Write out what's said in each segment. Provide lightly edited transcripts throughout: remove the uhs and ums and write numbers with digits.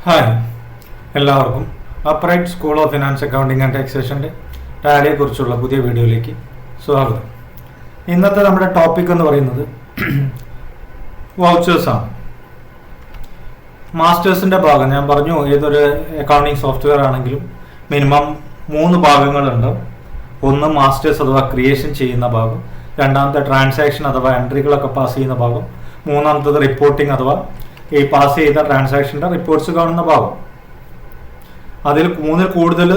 Hi, എല്ലാവർക്കും Upright School of Finance Accounting and ടാക്സേഷൻ്റെ ടാലിയെക്കുറിച്ചുള്ള പുതിയ വീഡിയോയിലേക്ക് സ്വാഗതം. ഇന്നത്തെ നമ്മുടെ ടോപ്പിക് എന്ന് പറയുന്നത് വൗച്ചേഴ്സാണ്. മാസ്റ്റേഴ്സിൻ്റെ ഭാഗം ഞാൻ പറഞ്ഞു, ഏതൊരു അക്കൗണ്ടിങ് സോഫ്റ്റ്വെയർ ആണെങ്കിലും മിനിമം 3 ഭാഗങ്ങളുണ്ട്. ഒന്ന് മാസ്റ്റേഴ്സ് അഥവാ ക്രിയേഷൻ ചെയ്യുന്ന ഭാഗം, രണ്ടാമത്തെ ട്രാൻസാക്ഷൻ അഥവാ എൻട്രികളൊക്കെ പാസ് ചെയ്യുന്ന ഭാഗം, മൂന്നാമത്തത് റിപ്പോർട്ടിംഗ് അഥവാ ഈ പാസ് ചെയ്ത ട്രാൻസാക്ഷൻ്റെ റിപ്പോർട്ട്സ് കാണുന്ന ഭാഗം. അതിൽ 3-ൽ കൂടുതൽ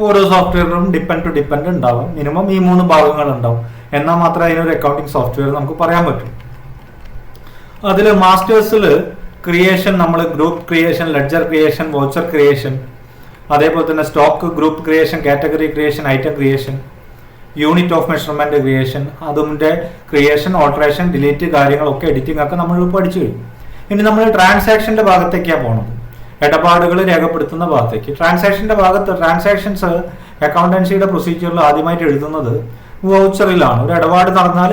ഓരോ സോഫ്റ്റ്വെയറിനും ഡിപ്പെൻഡ് ഉണ്ടാവും. മിനിമം ഈ 3 ഭാഗങ്ങൾ ഉണ്ടാവും, എന്നാൽ മാത്രമേ അതിനൊരു അക്കൗണ്ടിങ് സോഫ്റ്റ്വെയർ നമുക്ക് പറയാൻ പറ്റും. അതിൽ മാസ്റ്റേഴ്സിൽ ക്രിയേഷൻ നമ്മൾ group creation, ledger creation, voucher creation, അതേപോലെ തന്നെ stock group creation, category creation, item creation, unit of measurement creation, അതിൻ്റെ ക്രിയേഷൻ, ഓൾട്ടറേഷൻ, ഡിലീറ്റ് കാര്യങ്ങളൊക്കെ എഡിറ്റിംഗ് ഒക്കെ നമ്മൾ പഠിച്ചു കഴിഞ്ഞു. ഇനി നമ്മൾ ട്രാൻസാക്ഷൻ്റെ ഭാഗത്തേക്കാണ് പോകുന്നത്, ഇടപാടുകൾ രേഖപ്പെടുത്തുന്ന ഭാഗത്തേക്ക്. ട്രാൻസാക്ഷൻ്റെ ഭാഗത്ത് ട്രാൻസാക്ഷൻസ് അക്കൗണ്ടൻസിയുടെ പ്രൊസീജിയറിൽ ആദ്യമായിട്ട് എഴുതുന്നത് വൗച്ചറിലാണ്. ഒരു ഇടപാട് നടന്നാൽ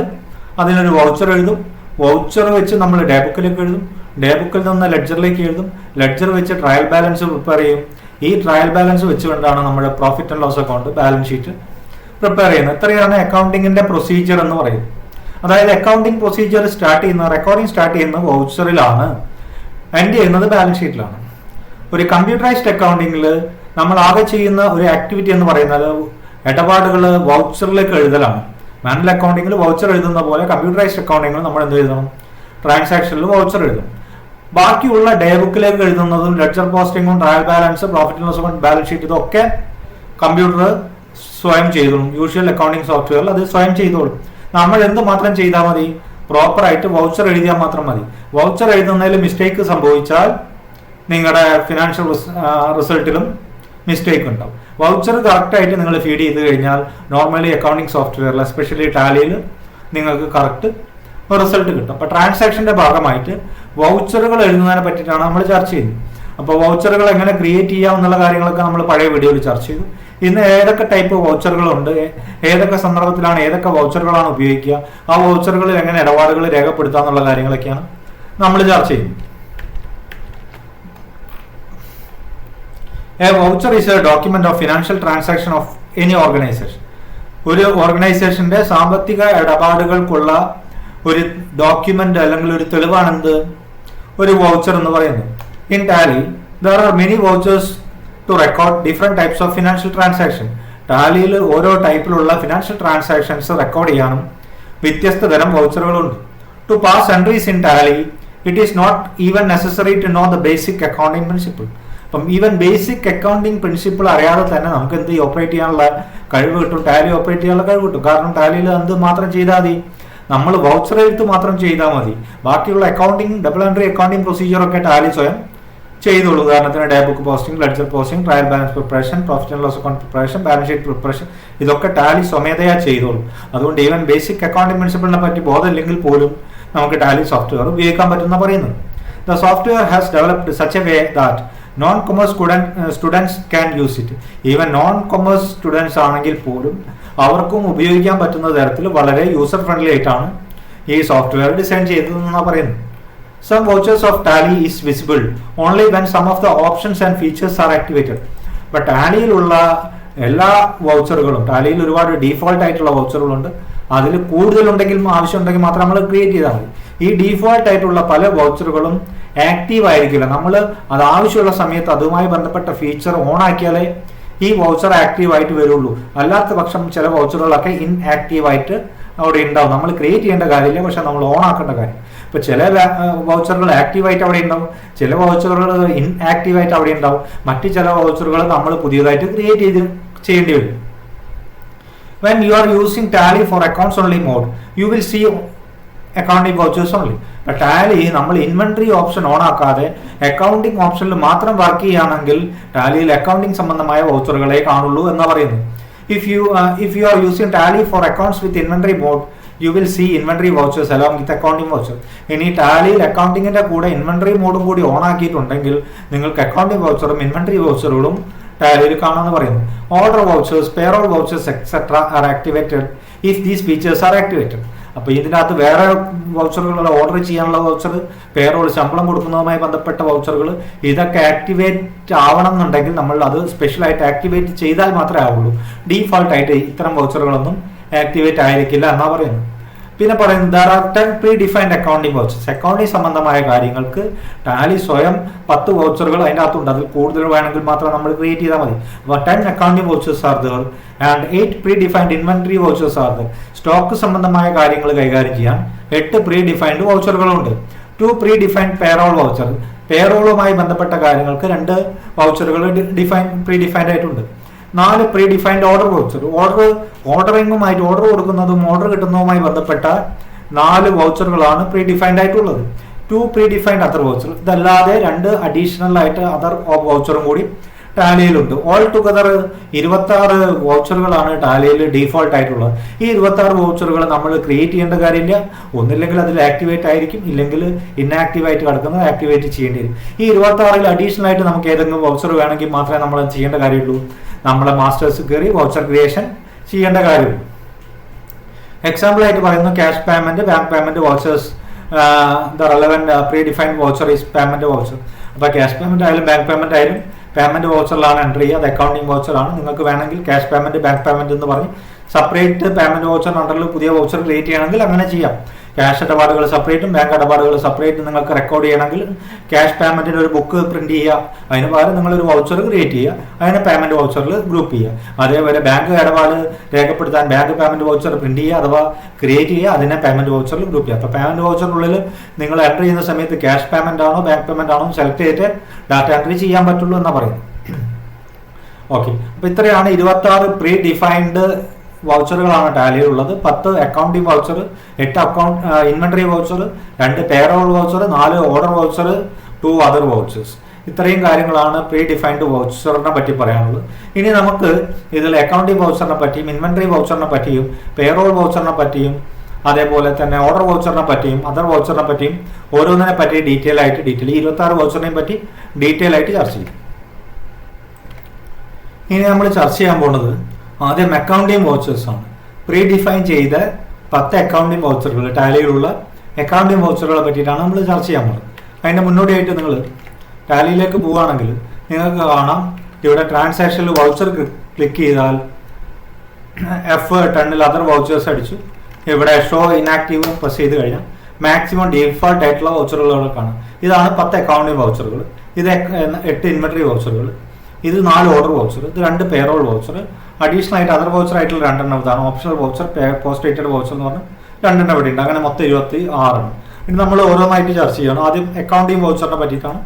അതിനൊരു വൗച്ചർ എഴുതും. വൗച്ചർ വെച്ച് നമ്മൾ ഡേ ബുക്കിലേക്ക് എഴുതും. ഡേ ബുക്കിൽ നിന്ന് ലെഡ്ജറിലേക്ക് എഴുതും. ലെഡ്ജർ വെച്ച് ട്രയൽ ബാലൻസ് പ്രിപ്പയർ ചെയ്യും. ഈ ട്രയൽ ബാലൻസ് വെച്ചുകൊണ്ടാണ് നമ്മുടെ profit and loss account balance sheet prepare ചെയ്യുന്നത്. ഇത്രയാണ് അക്കൗണ്ടിങ്ങിൻ്റെ പ്രൊസീജിയർ എന്ന് പറയുന്നത്. അതായത് അക്കൗണ്ടിങ് പ്രൊസീജിയർ സ്റ്റാർട്ട് ചെയ്യുന്ന, റെക്കോർഡിംഗ് സ്റ്റാർട്ട് ചെയ്യുന്നത് വൗച്ചറിലാണ്, എൻഡ് ചെയ്യുന്നത് ബാലൻസ് ഷീറ്റിലാണ്. ഒരു കമ്പ്യൂട്ടറൈസ്ഡ് അക്കൗണ്ടിങ്ങിൽ നമ്മൾ ആകെ ചെയ്യുന്ന ഒരു ആക്ടിവിറ്റി എന്ന് പറയുന്നത് ഇടപാടുകൾ വൗച്ചറിലേക്ക് എഴുതലാണ്. മാനുവൽ അക്കൗണ്ടിങ്ങിൽ വൗച്ചർ എഴുതുന്ന പോലെ കമ്പ്യൂട്ടറൈസ്ഡ് അക്കൗണ്ടിങ്ങിൽ നമ്മൾ എന്ത് എഴുതണം? ട്രാൻസാക്ഷനിൽ വൗച്ചർ എഴുതും. ബാക്കിയുള്ള ഡേ ബുക്കിലേക്ക് എഴുതുന്നതും ലെഡ്ജർ പോസ്റ്റിങ്ങും trial balance, profit and loss account balance sheet, ഇതൊക്കെ കമ്പ്യൂട്ടർ സ്വയം ചെയ്തോളും. യൂഷ്വൽ അക്കൗണ്ടിങ് സോഫ്റ്റ്വെയറിൽ അത് സ്വയം ചെയ്തോളും. നമ്മൾ എന്ത് മാത്രം ചെയ്താൽ മതി? പ്രോപ്പറായിട്ട് വൗച്ചർ എഴുതിയാൽ മാത്രം മതി. വൗച്ചർ എഴുതുന്നതിൽ മിസ്റ്റേക്ക് സംഭവിച്ചാൽ നിങ്ങളുടെ ഫിനാൻഷ്യൽ റിസൾട്ടിലും മിസ്റ്റേക്ക് ഉണ്ടാവും. വൗച്ചർ കറക്റ്റായിട്ട് നിങ്ങൾ ഫീഡ് ചെയ്ത് കഴിഞ്ഞാൽ നോർമലി അക്കൗണ്ടിങ് സോഫ്റ്റ്വെയറിൽ, എസ്പെഷ്യലി ടാലിയിൽ നിങ്ങൾക്ക് കറക്റ്റ് റിസൾട്ട് കിട്ടും. അപ്പോൾ ട്രാൻസാക്ഷൻ്റെ ഭാഗമായിട്ട് വൗച്ചറുകൾ എഴുതുന്നതിനെ പറ്റിയിട്ടാണ് നമ്മൾ ചർച്ച ചെയ്യുന്നത്. അപ്പോൾ വൗച്ചറുകൾ എങ്ങനെ ക്രിയേറ്റ് ചെയ്യാം എന്നുള്ള കാര്യങ്ങളൊക്കെ നമ്മൾ പഴയ വീഡിയോയിൽ ചർച്ച ചെയ്തു. ഇന്ന് ഏതൊക്കെ ടൈപ്പ് വൗച്ചറുകളുണ്ട്, ഏതൊക്കെ സന്ദർഭത്തിലാണ് ഏതൊക്കെ വൗച്ചറുകളാണ് ഉപയോഗിക്കുക, ആ വൗച്ചറുകളിൽ എങ്ങനെ ഇടപാടുകൾ രേഖപ്പെടുത്തുക എന്നുള്ള കാര്യങ്ങളൊക്കെയാണ് നമ്മൾ ചർച്ച ചെയ്യുന്നത്. A voucher is a document of financial transaction of any organization. ഒരു ഓർഗനൈസേഷന്റെ സാമ്പത്തിക ഇടപാടുകൾക്കുള്ള ഒരു ഡോക്യുമെന്റ് അല്ലെങ്കിൽ ഒരു തെളിവാണെന്ത് ഒരു വൗച്ചർ എന്ന് പറയുന്നത്. In Tally there are many vouchers to record different types of financial transaction. ടാലിയിൽ ഓരോ ടൈപ്പിലുള്ള ഫിനാൻഷ്യൽ ട്രാൻസാക്ഷൻസ് റെക്കോർഡ് ചെയ്യാനും വ്യത്യസ്ത തരം വൗച്ചറുകളുണ്ട്. To pass entries in Tally it is not even necessary to know the basic accounting principle. അപ്പം even basic accounting principle അറിയാതെ തന്നെ നമുക്ക് എന്ത് ഓപ്പറേറ്റ് ചെയ്യാനുള്ള കഴിവ് കിട്ടും, ടാലി ഓപ്പറേറ്റ് ചെയ്യാനുള്ള കഴിവ് കിട്ടും. കാരണം ടാലിയിൽ എന്ത് മാത്രം ചെയ്താൽ മതി? നമ്മൾ വൗച്ചർ എഴുത്ത് മാത്രം ചെയ്താൽ മതി. ബാക്കിയുള്ള അക്കൗണ്ടിങ്, ഡബിൾ എൻട്രി അക്കൗണ്ടിങ് പ്രൊസീജിയറൊക്കെ ടാലി സ്വയം ചെയ്തോളൂ. ഉദാഹരണത്തിന് day book posting, ledger posting, trial balance preparation, profit and loss account preparation, balance sheet preparation, ഇതൊക്കെ ടാലി സ്വമേധയാ ചെയ്തോളൂ. അതുകൊണ്ട് ഈവൻ ബേസിക് അക്കൗണ്ടിങ് പ്രിൻസിപ്പിളിനെ പറ്റി ബോധമില്ലെങ്കിൽ പോലും നമുക്ക് ടാലി സോഫ്റ്റ്വെയർ ഉപയോഗിക്കാൻ പറ്റുന്ന പറയുന്നത്. The software has developed such a way that non-commerce students can use it. Even non-commerce students ആണെങ്കിൽ പോലും അവർക്കും ഉപയോഗിക്കാൻ പറ്റുന്ന തരത്തിൽ വളരെ യൂസർ ഫ്രണ്ട്ലി ആയിട്ടാണ് ഈ സോഫ്റ്റ്വെയർ ഡിസൈൻ ചെയ്തതെന്നാണ് പറയുന്നത്. Some vouchers of Tally is visible only when some of the options and features are activated. But ടാലിയിലുള്ള എല്ലാ വൗച്ചറുകളും, ടാലിയിൽ ഒരുപാട് ഡീഫോൾട്ട് ആയിട്ടുള്ള വൗച്ചറുകളുണ്ട്. അതിൽ കൂടുതലുണ്ടെങ്കിൽ, ആവശ്യമുണ്ടെങ്കിൽ മാത്രം നമ്മൾ ക്രിയേറ്റ് ചെയ്താൽ മതി. ഈ ഡീഫോൾട്ട് ആയിട്ടുള്ള പല വൗച്ചറുകളും ആക്റ്റീവ് ആയിരിക്കില്ല. നമ്മൾ അത് ആവശ്യമുള്ള സമയത്ത് അതുമായി ബന്ധപ്പെട്ട ഫീച്ചർ ഓൺ ആക്കിയാലേ ഈ വൗച്ചർ ആക്റ്റീവ് ആയിട്ട് വരുള്ളൂ. അല്ലാത്ത പക്ഷം ചില വൗച്ചറുകളൊക്കെ ഇൻആക്റ്റീവ് ആയിട്ട് അവിടെ ഉണ്ടാവും. നമ്മൾ ക്രിയേറ്റ് ചെയ്യേണ്ട കാര്യമില്ല, പക്ഷെ നമ്മൾ ഓൺ ആക്കേണ്ട കാര്യം. ഇപ്പോൾ ചില വൗച്ചറുകൾ ആക്റ്റീവായിട്ട് അവിടെ ഉണ്ടാവും, ചില വൗച്ചറുകൾ ഇൻആക്റ്റീവായിട്ട് അവിടെ ഉണ്ടാവും, മറ്റ് ചില വൗച്ചറുകൾ നമ്മൾ പുതിയതായിട്ട് ക്രിയേറ്റ് ചെയ്യേണ്ടി വരും. When you are using Tally for accounts only mode, you will see accounting vouchers only. But Tally നമ്മൾ ഇൻവെന്ററി ഓപ്ഷൻ ഓൺ ആക്കാതെ അക്കൗണ്ടിങ് ഓപ്ഷനിൽ മാത്രം വർക്ക് ചെയ്യുകയാണെങ്കിൽ ടാലിയിൽ അക്കൗണ്ടിങ് സംബന്ധമായ വൗച്ചറുകളെ കാണുള്ളൂ എന്ന് പറയുന്നത്. If you are using Tally for accounts with inventory mode, you will see inventory vouchers along with accounting voucher. ഇനി ടാലിയിൽ അക്കൗണ്ടിങ്ങിന്റെ കൂടെ ഇൻവെന്ററി മോഡും കൂടി ഓൺ ആക്കിയിട്ടുണ്ടെങ്കിൽ നിങ്ങൾക്ക് അക്കൗണ്ടിങ് വൗച്ചറും ഇൻവെന്ററി വൗച്ചറുകളും ടാലിയിൽ കാണാമെന്ന് പറയുന്നു. Order vouchers, payroll vouchers etcetera are activated if these features are activated. അപ്പോൾ ഇതിനകത്ത് വേറെ വൗച്ചറുകളുള്ള order ചെയ്യാനുള്ള വൗച്ചർ, പേറോൾ ശമ്പളം കൊടുക്കുന്നതുമായി ബന്ധപ്പെട്ട വൗച്ചറുകൾ, ഇതൊക്കെ ആക്ടിവേറ്റ് ആവണം എന്നുണ്ടെങ്കിൽ നമ്മൾ അത് സ്പെഷ്യലായിട്ട് ആക്ടിവേറ്റ് ചെയ്താൽ മാത്രമേ ആവുള്ളൂ. ഡീഫോൾട്ടായിട്ട് ഇത്തരം വൗച്ചറുകളൊന്നും ആക്ടിവേറ്റ് ആയിരിക്കില്ല എന്നാണ് പറയുന്നത്. പിന്നെ പറയുന്നത് there are 10 pre defined accounting vouchers. Accounting സംബന്ധമായ കാര്യങ്ങൾക്ക് ടാലി സ്വയം 10 വൗച്ചറുകൾ അതിൻ്റെ അകത്തുണ്ട്. അതിൽ കൂടുതൽ വേണമെങ്കിൽ മാത്രം നമ്മൾ ക്രിയേറ്റ് ചെയ്താൽ മതി. അപ്പോൾ 10 accounting vouchers are there and 8 predefined inventory vouchers are there. Stock സംബന്ധമായ കാര്യങ്ങൾ കൈകാര്യം ചെയ്യാൻ 8 പ്രീ ഡിഫൈൻഡ് വൗച്ചറുകളുണ്ട്. 2 പ്രീ ഡിഫൈൻഡ് പേറോൾ വൗച്ചർ. പേറോളുമായി ബന്ധപ്പെട്ട കാര്യങ്ങൾക്ക് 2 വൗച്ചറുകൾ പ്രീ ഡിഫൈൻഡ് ആയിട്ടുണ്ട്. 4 പ്രീ ഡിഫൈൻഡ് ഓർഡർ വൗച്ചർ. ഓർഡറിങ്ങുമായിട്ട് ഓർഡർ കൊടുക്കുന്നതും ഓർഡർ കിട്ടുന്നതുമായി ബന്ധപ്പെട്ട 4 വൗച്ചറുകളാണ് പ്രീ ഡിഫൈൻഡ് ആയിട്ടുള്ളത്. 2 പ്രീ ഡിഫൈൻഡ് അതർ വൗച്ചർ. ഇതല്ലാതെ 2 അഡീഷണൽ ആയിട്ട് അതർ വൗച്ചറും കൂടി ടാലിയിലുണ്ട്. ഓൾ ടുഗദർ 26 വൗച്ചറുകളാണ് ടാലിയിൽ ഡീഫോൾട്ട് ആയിട്ടുള്ളത്. ഈ 26 വൗച്ചറുകൾ നമ്മൾ ക്രിയേറ്റ് ചെയ്യേണ്ട കാര്യമില്ല. ഒന്നില്ലെങ്കിൽ അതിൽ ആക്ടിവേറ്റ് ആയിരിക്കും, ഇല്ലെങ്കിൽ ഇൻആക്റ്റീവ് ആയിട്ട് കിടക്കുന്നത് ആക്ടിവേറ്റ് ചെയ്യേണ്ടി വരും. ഈ 26ൽ അഡീഷണൽ ആയിട്ട് നമുക്ക് ഏതെങ്കിലും വൗച്ചർ വേണമെങ്കിൽ മാത്രമേ നമ്മൾ ചെയ്യേണ്ട കാര്യമുള്ളൂ. നമ്മളെ മാസ്റ്റേഴ്സ് കയറി വൗച്ചർ ക്രിയേഷൻ ചെയ്യേണ്ട കാര്യമുള്ളൂ. എക്സാമ്പിൾ ആയിട്ട് പറയുന്നു cash payment, bank payment vouchers. The relevant pre defined voucher is payment voucher. അപ്പോൾ ക്യാഷ് പേയ്മെന്റ് ആയാലും ബാങ്ക് പേയ്മെന്റ് ആയാലും പേയ്മെന്റ് വൗച്ചറിലാണ് എൻ്റർ ചെയ്യുക. അത് അക്കൗണ്ടിങ് വൗച്ചറാണ്. നിങ്ങൾക്ക് വേണമെങ്കിൽ ക്യാഷ് പേയ്മെന്റ്, ബാങ്ക് പേയ്മെന്റ് എന്ന് പറഞ്ഞ് സെപ്പറേറ്റ് പേയ്മെന്റ് വൗച്ചർ അണ്ടറിൽ പുതിയ വൗച്ചർ ക്രിയേറ്റ് ചെയ്യണമെങ്കിൽ അങ്ങനെ ചെയ്യാം. ക്യാഷ് ഇടപാടുകൾ സെപ്പറേറ്റും ബാങ്ക് ഇടപാടുകൾ സെപ്പറേറ്റ് നിങ്ങൾക്ക് റെക്കോർഡ് ചെയ്യണമെങ്കിൽ ക്യാഷ് പേയ്മെന്റിന് ഒരു ബുക്ക് പ്രിന്റ് ചെയ്യുക. അതിന് പകരം നിങ്ങളൊരു വൗച്ചർ ക്രിയേറ്റ് ചെയ്യുക, അതിനെ പേയ്മെന്റ് വൗച്ചറിൽ ഗ്രൂപ്പ് ചെയ്യുക. അതേപോലെ ബാങ്ക് ഇടപാട് രേഖപ്പെടുത്താൻ ബാങ്ക് പേയ്മെന്റ് വൗച്ചർ പ്രിന്റ് ചെയ്യുക അഥവാ ക്രിയേറ്റ് ചെയ്യുക, അതിനെ പേയ്മെന്റ് വൗച്ചറിൽ ഗ്രൂപ്പ് ചെയ്യുക. അപ്പോൾ പേയ്മെന്റ് വൗച്ചറിനുള്ളിൽ നിങ്ങൾ എൻ്റർ ചെയ്യുന്ന സമയത്ത് ക്യാഷ് പേയ്മെന്റ് ആണോ ബാങ്ക് പേയ്മെന്റ് ആണോ സെലക്ട് ചെയ്തിട്ട് ഡാറ്റ എൻട്രി ചെയ്യാൻ പറ്റുള്ളൂ എന്നാണ് പറയുന്നത്. ഓക്കെ, അപ്പോൾ ഇത്രയാണ് 26 പ്രീ ഡിഫൈൻഡ് വൗച്ചറുകളാണ് ടാലിയിലുള്ളത്. 10 accounting voucher, 8 inventory voucher, 2 payroll voucher, 4 order voucher, 2 other vouchers. ഇത്രയും കാര്യങ്ങളാണ് പ്രീ ഡിഫൈൻഡ് വൗച്ചറിനെ പറ്റി പറയാനുള്ളത്. ഇനി നമുക്ക് ഇതിൽ അക്കൗണ്ടിങ് വൗച്ചറിനെ പറ്റിയും ഇൻവെന്ററി വൗച്ചറിനെ പറ്റിയും പേറോൾ വൗച്ചറിനെ പറ്റിയും അതേപോലെ തന്നെ ഓർഡർ വൗച്ചറിനെ പറ്റിയും അതർ വൗച്ചറിനെ പറ്റിയും ഓരോന്നിനെ പറ്റി ഡീറ്റെയിൽ ഈ 26 വൗച്ചറിനെയും പറ്റി ഡീറ്റെയിൽ ആയിട്ട് ചർച്ച ചെയ്യും. ഇനി നമ്മൾ ചർച്ച ചെയ്യാൻ പോകുന്നത് ആദ്യം അക്കൗണ്ടിങ് വൗച്ചേഴ്സ് ആണ്. പ്രീ ഡിഫൈൻ ചെയ്ത 10 അക്കൗണ്ടിങ് വൗച്ചറുകൾ, ടാലിയിലുള്ള അക്കൗണ്ടിങ് വൗച്ചറുകളെ പറ്റിയിട്ടാണ് നമ്മൾ ചർച്ച ചെയ്യാൻ പോകുന്നത്. അതിൻ്റെ മുന്നോടിയായിട്ട് നിങ്ങൾ ടാലിയിലേക്ക് പോവുകയാണെങ്കിൽ നിങ്ങൾക്ക് കാണാം ഇവിടെ ട്രാൻസാക്ഷനിൽ വൗച്ചർ ക്ലിക്ക് ചെയ്താൽ F10 അതർ വൗച്ചേഴ്സ് അടിച്ചു. ഇവിടെ ഷോ ഇനാക്റ്റീവ് പ്രസ് ചെയ്ത് കഴിഞ്ഞാൽ മാക്സിമം ഡീഫോൾട്ട് ആയിട്ടുള്ള വൗച്ചറുകൾ കാണാം. ഇതാണ് 10 അക്കൗണ്ടിങ് വൗച്ചറുകൾ. ഇത് 8 ഇൻവെന്ററി വൗച്ചറുകൾ, ഇത് 4 ഓർഡർ വൗച്ചർ, ഇത് 2 പേറോൾ വൗച്ചർ, അഡീഷണൽ ആയിട്ട് അതർ വൗച്ചർ ആയിട്ടുള്ള 2 ഇതാണ്. Optional voucher, post dated voucher എന്ന് പറഞ്ഞാൽ 2 ഇവിടെ ഉണ്ട്. അങ്ങനെ മൊത്തം 26. ഇനി നമ്മൾ ഓരോന്നായിട്ട് ചർച്ച ചെയ്യണം. ആദ്യം അക്കൗണ്ടിങ് വൗച്ചറിനെ പറ്റിയിട്ടാണ്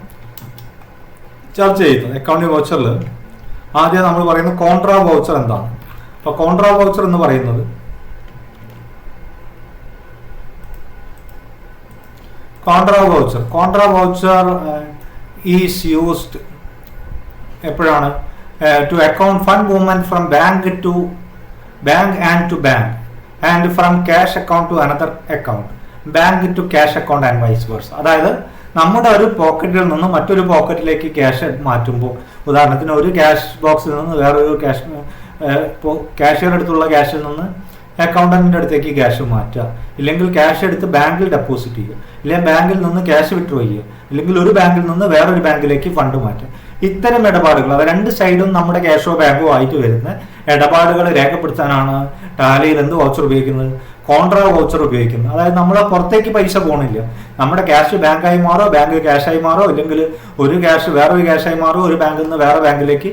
ചർച്ച ചെയ്യുന്നത്. അക്കൗണ്ടിങ് വൗച്ചറിൽ ആദ്യം നമ്മൾ പറയുന്നത് കോൺട്രാ വൗച്ചർ എന്താണ്. അപ്പോൾ കോൺട്രാ വൗച്ചർ എന്ന് പറയുന്നത് കോൺട്രാ വൗച്ചർ ഈസ് യൂസ്ഡ് എപ്പോഴാണ് to account fund movement from bank and to bank and from cash account to another account, bank to cash account and vice versa. അതായത് നമ്മുടെ ഒരു പോക്കറ്റിൽ നിന്ന് മറ്റൊരു പോക്കറ്റിലേക്ക് ക്യാഷ് മാറ്റുമ്പോൾ, ഉദാഹരണത്തിന് ഒരു ക്യാഷ് ബോക്സിൽ നിന്ന് വേറൊരു ക്യാഷിയർ അടുത്തുള്ള ക്യാഷിൽ നിന്ന് അക്കൗണ്ടന്റിന്റെ അടുത്തേക്ക് ക്യാഷ് മാറ്റുക, ഇല്ലെങ്കിൽ ക്യാഷ് എടുത്ത് ബാങ്കിൽ ഡെപ്പോസിറ്റ് ചെയ്യുക, ഇല്ലെങ്കിൽ ബാങ്കിൽ നിന്ന് ക്യാഷ് വിഡ്രോ ചെയ്യുക, ഇല്ലെങ്കിൽ ഒരു ബാങ്കിൽ നിന്ന് വേറൊരു ബാങ്കിലേക്ക് ഫണ്ട് മാറ്റുക. ഇത്തരം ഇടപാടുകൾ, അത് 2 സൈഡും നമ്മുടെ ക്യാഷോ ബാങ്കോ ആയിട്ട് വരുന്ന ഇടപാടുകൾ രേഖപ്പെടുത്താനാണ് ടാലിയിൽ എന്ത് വൗച്ചർ ഉപയോഗിക്കുന്നത്, കോൺട്രാ വൗച്ചർ ഉപയോഗിക്കുന്നത്. അതായത് നമ്മൾ പുറത്തേക്ക് പൈസ പോകണില്ല, നമ്മുടെ ക്യാഷ് ബാങ്കായി മാറോ ബാങ്ക് ക്യാഷായി മാറോ, ഇല്ലെങ്കിൽ ഒരു ക്യാഷ് വേറൊരു ക്യാഷായി മാറോ, ഒരു ബാങ്കിൽ നിന്ന് വേറെ ബാങ്കിലേക്ക്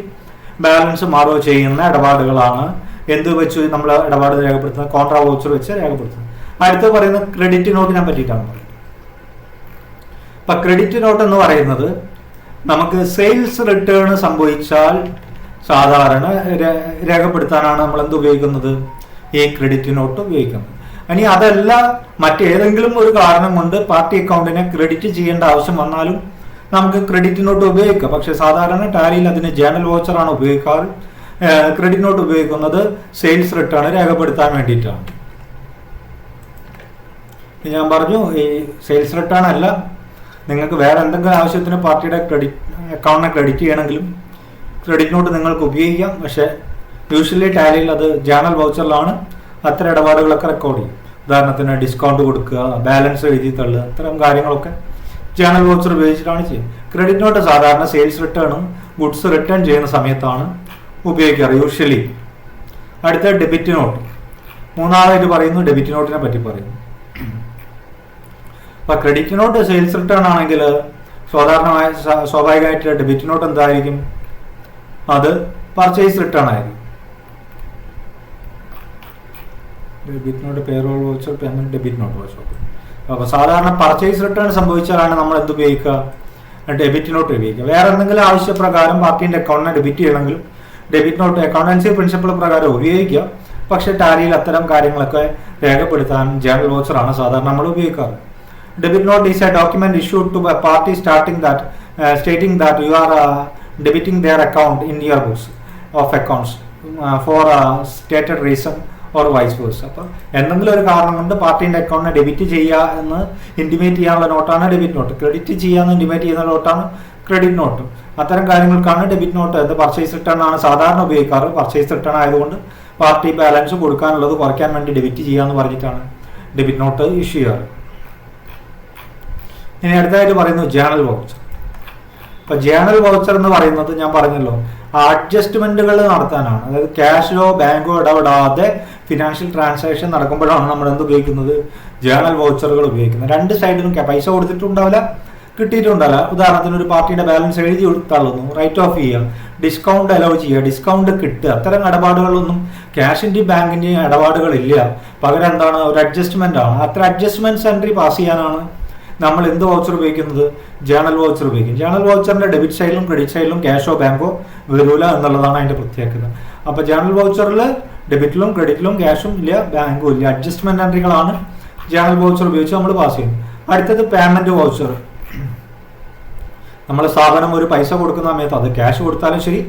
ബാലൻസ് മാറോ ചെയ്യുന്ന ഇടപാടുകളാണ് എന്ത് വെച്ച് നമ്മൾ ഇടപാട് രേഖപ്പെടുത്തുന്നത്, കോൺട്രാ വൗച്ചർ വെച്ച് രേഖപ്പെടുത്തുന്നത്. അടുത്ത് പറയുന്നത് ക്രെഡിറ്റ് നോട്ടിനെ പറ്റിയിട്ടാണ് പറയുന്നത്. അപ്പൊ ക്രെഡിറ്റ് നോട്ട് എന്ന് പറയുന്നത് നമുക്ക് സെയിൽസ് റിട്ടേൺ സംഭവിച്ചാൽ സാധാരണ രേഖപ്പെടുത്താനാണ് നമ്മൾ എന്ത് ഉപയോഗിക്കുന്നത്, ഈ ക്രെഡിറ്റ് നോട്ട് ഉപയോഗിക്കുന്നത്. ഇനി അതല്ല മറ്റേതെങ്കിലും ഒരു കാരണം കൊണ്ട് പാർട്ടി അക്കൗണ്ടിനെ ക്രെഡിറ്റ് ചെയ്യേണ്ട ആവശ്യം വന്നാലും നമുക്ക് ക്രെഡിറ്റ് നോട്ട് ഉപയോഗിക്കാം. പക്ഷെ സാധാരണ ടാലിയിൽ അതിന് ജേണൽ വൗച്ചറാണ് ഉപയോഗിക്കാറ്. ക്രെഡിറ്റ് നോട്ട് ഉപയോഗിക്കുന്നത് സെയിൽസ് റിട്ടേൺ രേഖപ്പെടുത്താൻ വേണ്ടിയിട്ടാണ്. ഞാൻ പറഞ്ഞു ഈ സെയിൽസ് റിട്ടേൺ അല്ല, നിങ്ങൾക്ക് വേറെ എന്തെങ്കിലും ആവശ്യത്തിന് പാർട്ടിയുടെ അക്കൗണ്ടിനെ ക്രെഡിറ്റ് ചെയ്യണമെങ്കിലും ക്രെഡിറ്റ് നോട്ട് നിങ്ങൾക്ക് ഉപയോഗിക്കാം. പക്ഷേ യൂഷ്വലി ടാലിയിൽ അത് ജേണൽ വൗച്ചറിലാണ് അത്തരം ഇടപാടുകളൊക്കെ റെക്കോർഡ് ചെയ്യും. ഉദാഹരണത്തിന് ഡിസ്കൗണ്ട് കൊടുക്കുക, ബാലൻസ് എഴുതി തള്ളുക, ഇത്തരം കാര്യങ്ങളൊക്കെ ജേണൽ വൗച്ചർ ഉപയോഗിച്ചിട്ടാണ് ചെയ്യുന്നത്. ക്രെഡിറ്റ് നോട്ട് സാധാരണ സെയിൽസ് റിട്ടേണും ഗുഡ്സ് റിട്ടേൺ ചെയ്യുന്ന സമയത്താണ് ഉപയോഗിക്കാറ് യൂഷ്വലി. അടുത്ത ഡെബിറ്റ് നോട്ട്. മൂന്നാമതായിട്ട് പറയുന്നു ഡെബിറ്റ് നോട്ടിനെ പറ്റി പറയുന്നു. അപ്പോൾ ക്രെഡിറ്റ് നോട്ട് സെയിൽസ് റിട്ടേൺ ആണെങ്കിൽ സ്വാഭാവികമായിട്ട് ഡെബിറ്റ് നോട്ട് എന്തായിരിക്കും? അത് പർച്ചേസ് റിട്ടേൺ ആയിരിക്കും. Debit not payroll voucher, payment debit not voucher. അപ്പോൾ സാധാരണ പർച്ചേസ് റിട്ടേൺ സംഭവിച്ചാലാണ് നമ്മൾ എന്ത് ഉപയോഗിക്കുക? ഡെബിറ്റ് നോട്ട് ഉപയോഗിക്കുക. വേറെ എന്തെങ്കിലും ആവശ്യപ്രകാരം പാർട്ടീൻ്റെ അക്കൗണ്ടിനെ ഡെബിറ്റ് ചെയ്യണമെങ്കിലും ഡെബിറ്റ് നോട്ട് അക്കൗണ്ടൻസി പ്രിൻസിപ്പിൾ പ്രകാരം ഉപയോഗിക്കുക. പക്ഷേ ടാലിയിൽ അത്തരം കാര്യങ്ങളൊക്കെ രേഖപ്പെടുത്താൻ ജേണൽ വൗച്ചറാണ് സാധാരണ നമ്മൾ ഉപയോഗിക്കാറ്. Debit note is a document issued to a party stating that you are debiting their account in your books of accounts for a stated reason or vice versa. അപ്പോൾ എന്തെങ്കിലും ഒരു കാരണം കൊണ്ട് പാർട്ടീൻ്റെ അക്കൗണ്ടിനെ ഡെബിറ്റ് ചെയ്യുക എന്ന് ഇൻറ്റിമേറ്റ് ചെയ്യാനുള്ള നോട്ടാണ് ഡെബിറ്റ് നോട്ട്. ക്രെഡിറ്റ് ചെയ്യാന്ന് intimate ചെയ്യുന്ന നോട്ടാണ് ക്രെഡിറ്റ് നോട്ട്. അത്തരം കാര്യങ്ങൾക്കാണ് ഡെബിറ്റ് നോട്ട്. അത് പർച്ചേസ് റിട്ടേൺ ആണ് സാധാരണ ഉപയോഗിക്കാറ്. പർച്ചേസ് റിട്ടേൺ ആയതുകൊണ്ട് പാർട്ടി ബാലൻസ് കൊടുക്കാനുള്ളത് കുറയ്ക്കാൻ വേണ്ടി ഡെബിറ്റ് ചെയ്യാന്ന് പറഞ്ഞിട്ടാണ് ഡെബിറ്റ് നോട്ട് ഇഷ്യൂ ചെയ്യാറ്. ഇനി അടുത്തായിട്ട് പറയുന്നു ജേണൽ വൗച്ചർ. ഇപ്പൊ ജേണൽ വൗച്ചർ എന്ന് പറയുന്നത് ഞാൻ പറഞ്ഞല്ലോ അഡ്ജസ്റ്റ്മെന്റുകൾ നടത്താനാണ്. അതായത് ക്യാഷോ ബാങ്കോ ഇടപെടാതെ ഫിനാൻഷ്യൽ ട്രാൻസാക്ഷൻ നടക്കുമ്പോഴാണ് നമ്മൾ എന്ത് ഉപയോഗിക്കുന്നത്? ജേണൽ വൗച്ചറുകൾ ഉപയോഗിക്കുന്നത്. രണ്ട് സൈഡിലും പൈസ കൊടുത്തിട്ടുണ്ടാവില്ല, കിട്ടിയിട്ടുണ്ടാവില്ല. ഉദാഹരണത്തിന് ഒരു പാർട്ടിയുടെ ബാലൻസ് എഴുതി തള്ളുന്നു, റൈറ്റ് ഓഫ് ചെയ്യുക, ഡിസ്കൗണ്ട് അലോ ചെയ്യുക, ഡിസ്കൗണ്ട് കിട്ടുക, അത്തരം ഇടപാടുകളൊന്നും ക്യാഷിൻ്റെയും ബാങ്കിൻ്റെയും ഇടപാടുകളില്ല. പകരം എന്താണ്? ഒരു അഡ്ജസ്റ്റ്മെന്റ് ആണ്. അത്ര അഡ്ജസ്റ്റ്മെന്റ്സ് എൻട്രി പാസ് ചെയ്യാനാണ് നമ്മൾ എന്ത് വൗച്ചർ ഉപയോഗിക്കുന്നത്? ജേണൽ വൗച്ചർ ഉപയോഗിക്കും. ജേണൽ വൗച്ചറിന്റെ ഡെബിറ്റ് സൈഡിലും ക്രെഡിറ്റ് സൈഡിലും ക്യാഷോ ബാങ്കോ വരൂല എന്നുള്ളതാണ് അതിന്റെ പ്രത്യേകത. അപ്പോൾ ജേണൽ വൗച്ചറിൽ ഡെബിറ്റിലും ക്രെഡിറ്റിലും ക്യാഷും ഇല്ല, ബാങ്കും ഇല്ല. അഡ്ജസ്റ്റ്മെന്റ് എൻട്രികളാണ് ജേണൽ വൗച്ചർ ഉപയോഗിച്ച് നമ്മൾ പാസ് ചെയ്യുന്നത്. അടുത്തത് പേയ്മെന്റ് വൗച്ചർ. നമ്മൾ സ്ഥാപനം ഒരു പൈസ കൊടുക്കുന്ന സമയത്ത് അത് ക്യാഷ് കൊടുത്താലും ശരി,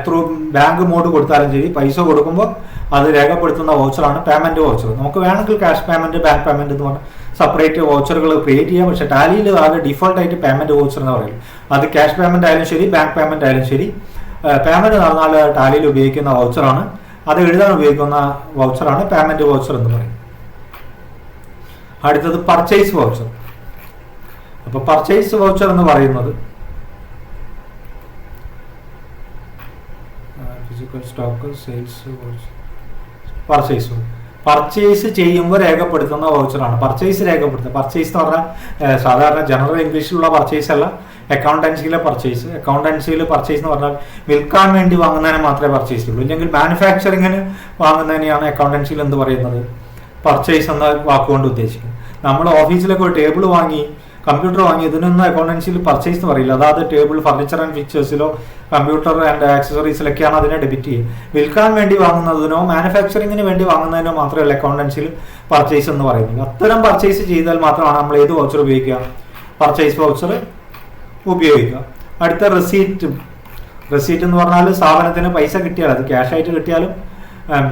ത്രൂ ബാങ്ക് മോഡ് കൊടുത്താലും ശരി, പൈസ കൊടുക്കുമ്പോൾ അത് രേഖപ്പെടുത്തുന്ന വൗച്ചറാണ് പേയ്മെന്റ് വൗച്ചർ. നമുക്ക് വേണമെങ്കിൽ ക്യാഷ് പേയ്മെന്റ്, ബാങ്ക് പേയ്മെന്റ് എന്ന് പറഞ്ഞാൽ സെപ്പറേറ്റ് വൗച്ചറുകൾ ക്രിയേറ്റ് ചെയ്യാം. പക്ഷേ ടാലിയിൽ ആകെ ഡിഫോൾട്ട് ആയിട്ട് പേയ്മെന്റ് വൗച്ചർ എന്ന് പറയും. അത് ക്യാഷ് പേയ്മെന്റ് ആയാലും ശരി, ബാങ്ക് പേയ്മെന്റ് ആയാലും ശരി, പേയ്മെന്റ് നടന്നാൽ ടാലിയിൽ ഉപയോഗിക്കുന്ന വൗച്ചറാണ്. അത് എഴുതാൻ ഉപയോഗിക്കുന്ന വൗച്ചറാണ് പേയ്മെന്റ് വൗച്ചർ എന്ന് പറയും. അടുത്തത് പർച്ചേസ് വൗച്ചർ. അപ്പോൾ പർച്ചേസ് വൗച്ചർ എന്ന് പറയുന്നത് physical stock, sales voucher, purchase purchase ചെയ്യുമ്പോൾ രേഖപ്പെടുത്തുന്ന വൗച്ചറാണ്. പർച്ചേസ് രേഖപ്പെടുത്തുക. പർച്ചേസ് എന്ന് പറഞ്ഞാൽ സാധാരണ ജനറൽ ഇംഗ്ലീഷിലുള്ള പർച്ചേസ് അല്ല, അക്കൗണ്ടൻസിയിലെ പർച്ചേസ്. അക്കൗണ്ടൻസിയിൽ പർച്ചേസ് എന്ന് പറഞ്ഞാൽ വിൽക്കാൻ വേണ്ടി വാങ്ങുന്നതിന് മാത്രമേ പർച്ചേസ് ഉള്ളൂ. ഇല്ലെങ്കിൽ മാനുഫാക്ചറിങ്ങിന് വാങ്ങുന്നതിനെയാണ് അക്കൗണ്ടൻസിയിൽ എന്ത് പറയുന്നത്? പർച്ചേസ് എന്ന വാക്കുകൊണ്ട് ഉദ്ദേശിക്കുന്നത്. നമ്മൾ ഓഫീസിലൊക്കെ ഒരു ടേബിൾ വാങ്ങി, കമ്പ്യൂട്ടർ വാങ്ങി, ഇതിനൊന്നും അക്കൗണ്ടൻസിയിൽ പർച്ചേസ് എന്ന് പറയില്ല. അതായത് ടേബിൾ, ഫർണിച്ചർ ആൻഡ് ഫിക്ചേഴ്സിലോ കമ്പ്യൂട്ടർ ആൻഡ് ആക്സസറീസിലൊക്കെയാണ് അതിനെ ഡെബിറ്റ് ചെയ്യുക. വിൽക്കാൻ വേണ്ടി വാങ്ങുന്നതിനോ മാനുഫാക്ചറിങ്ങിന് വേണ്ടി വാങ്ങുന്നതിനോ മാത്രമല്ല അക്കൗണ്ടൻസിയിൽ പർച്ചേസ് എന്ന് പറയുന്നത്. അത്തരം പർച്ചേസ് ചെയ്താൽ മാത്രമാണ് നമ്മൾ ഏത് വൗച്ചർ ഉപയോഗിക്കുക? പർച്ചേസ് വൗച്ചർ ഉപയോഗിക്കുക. അടുത്ത റെസീറ്റ്. റെസീറ്റ് എന്ന് പറഞ്ഞാൽ സ്ഥാപനത്തിന് പൈസ കിട്ടിയാൽ, അത് ക്യാഷ് ആയിട്ട് കിട്ടിയാലും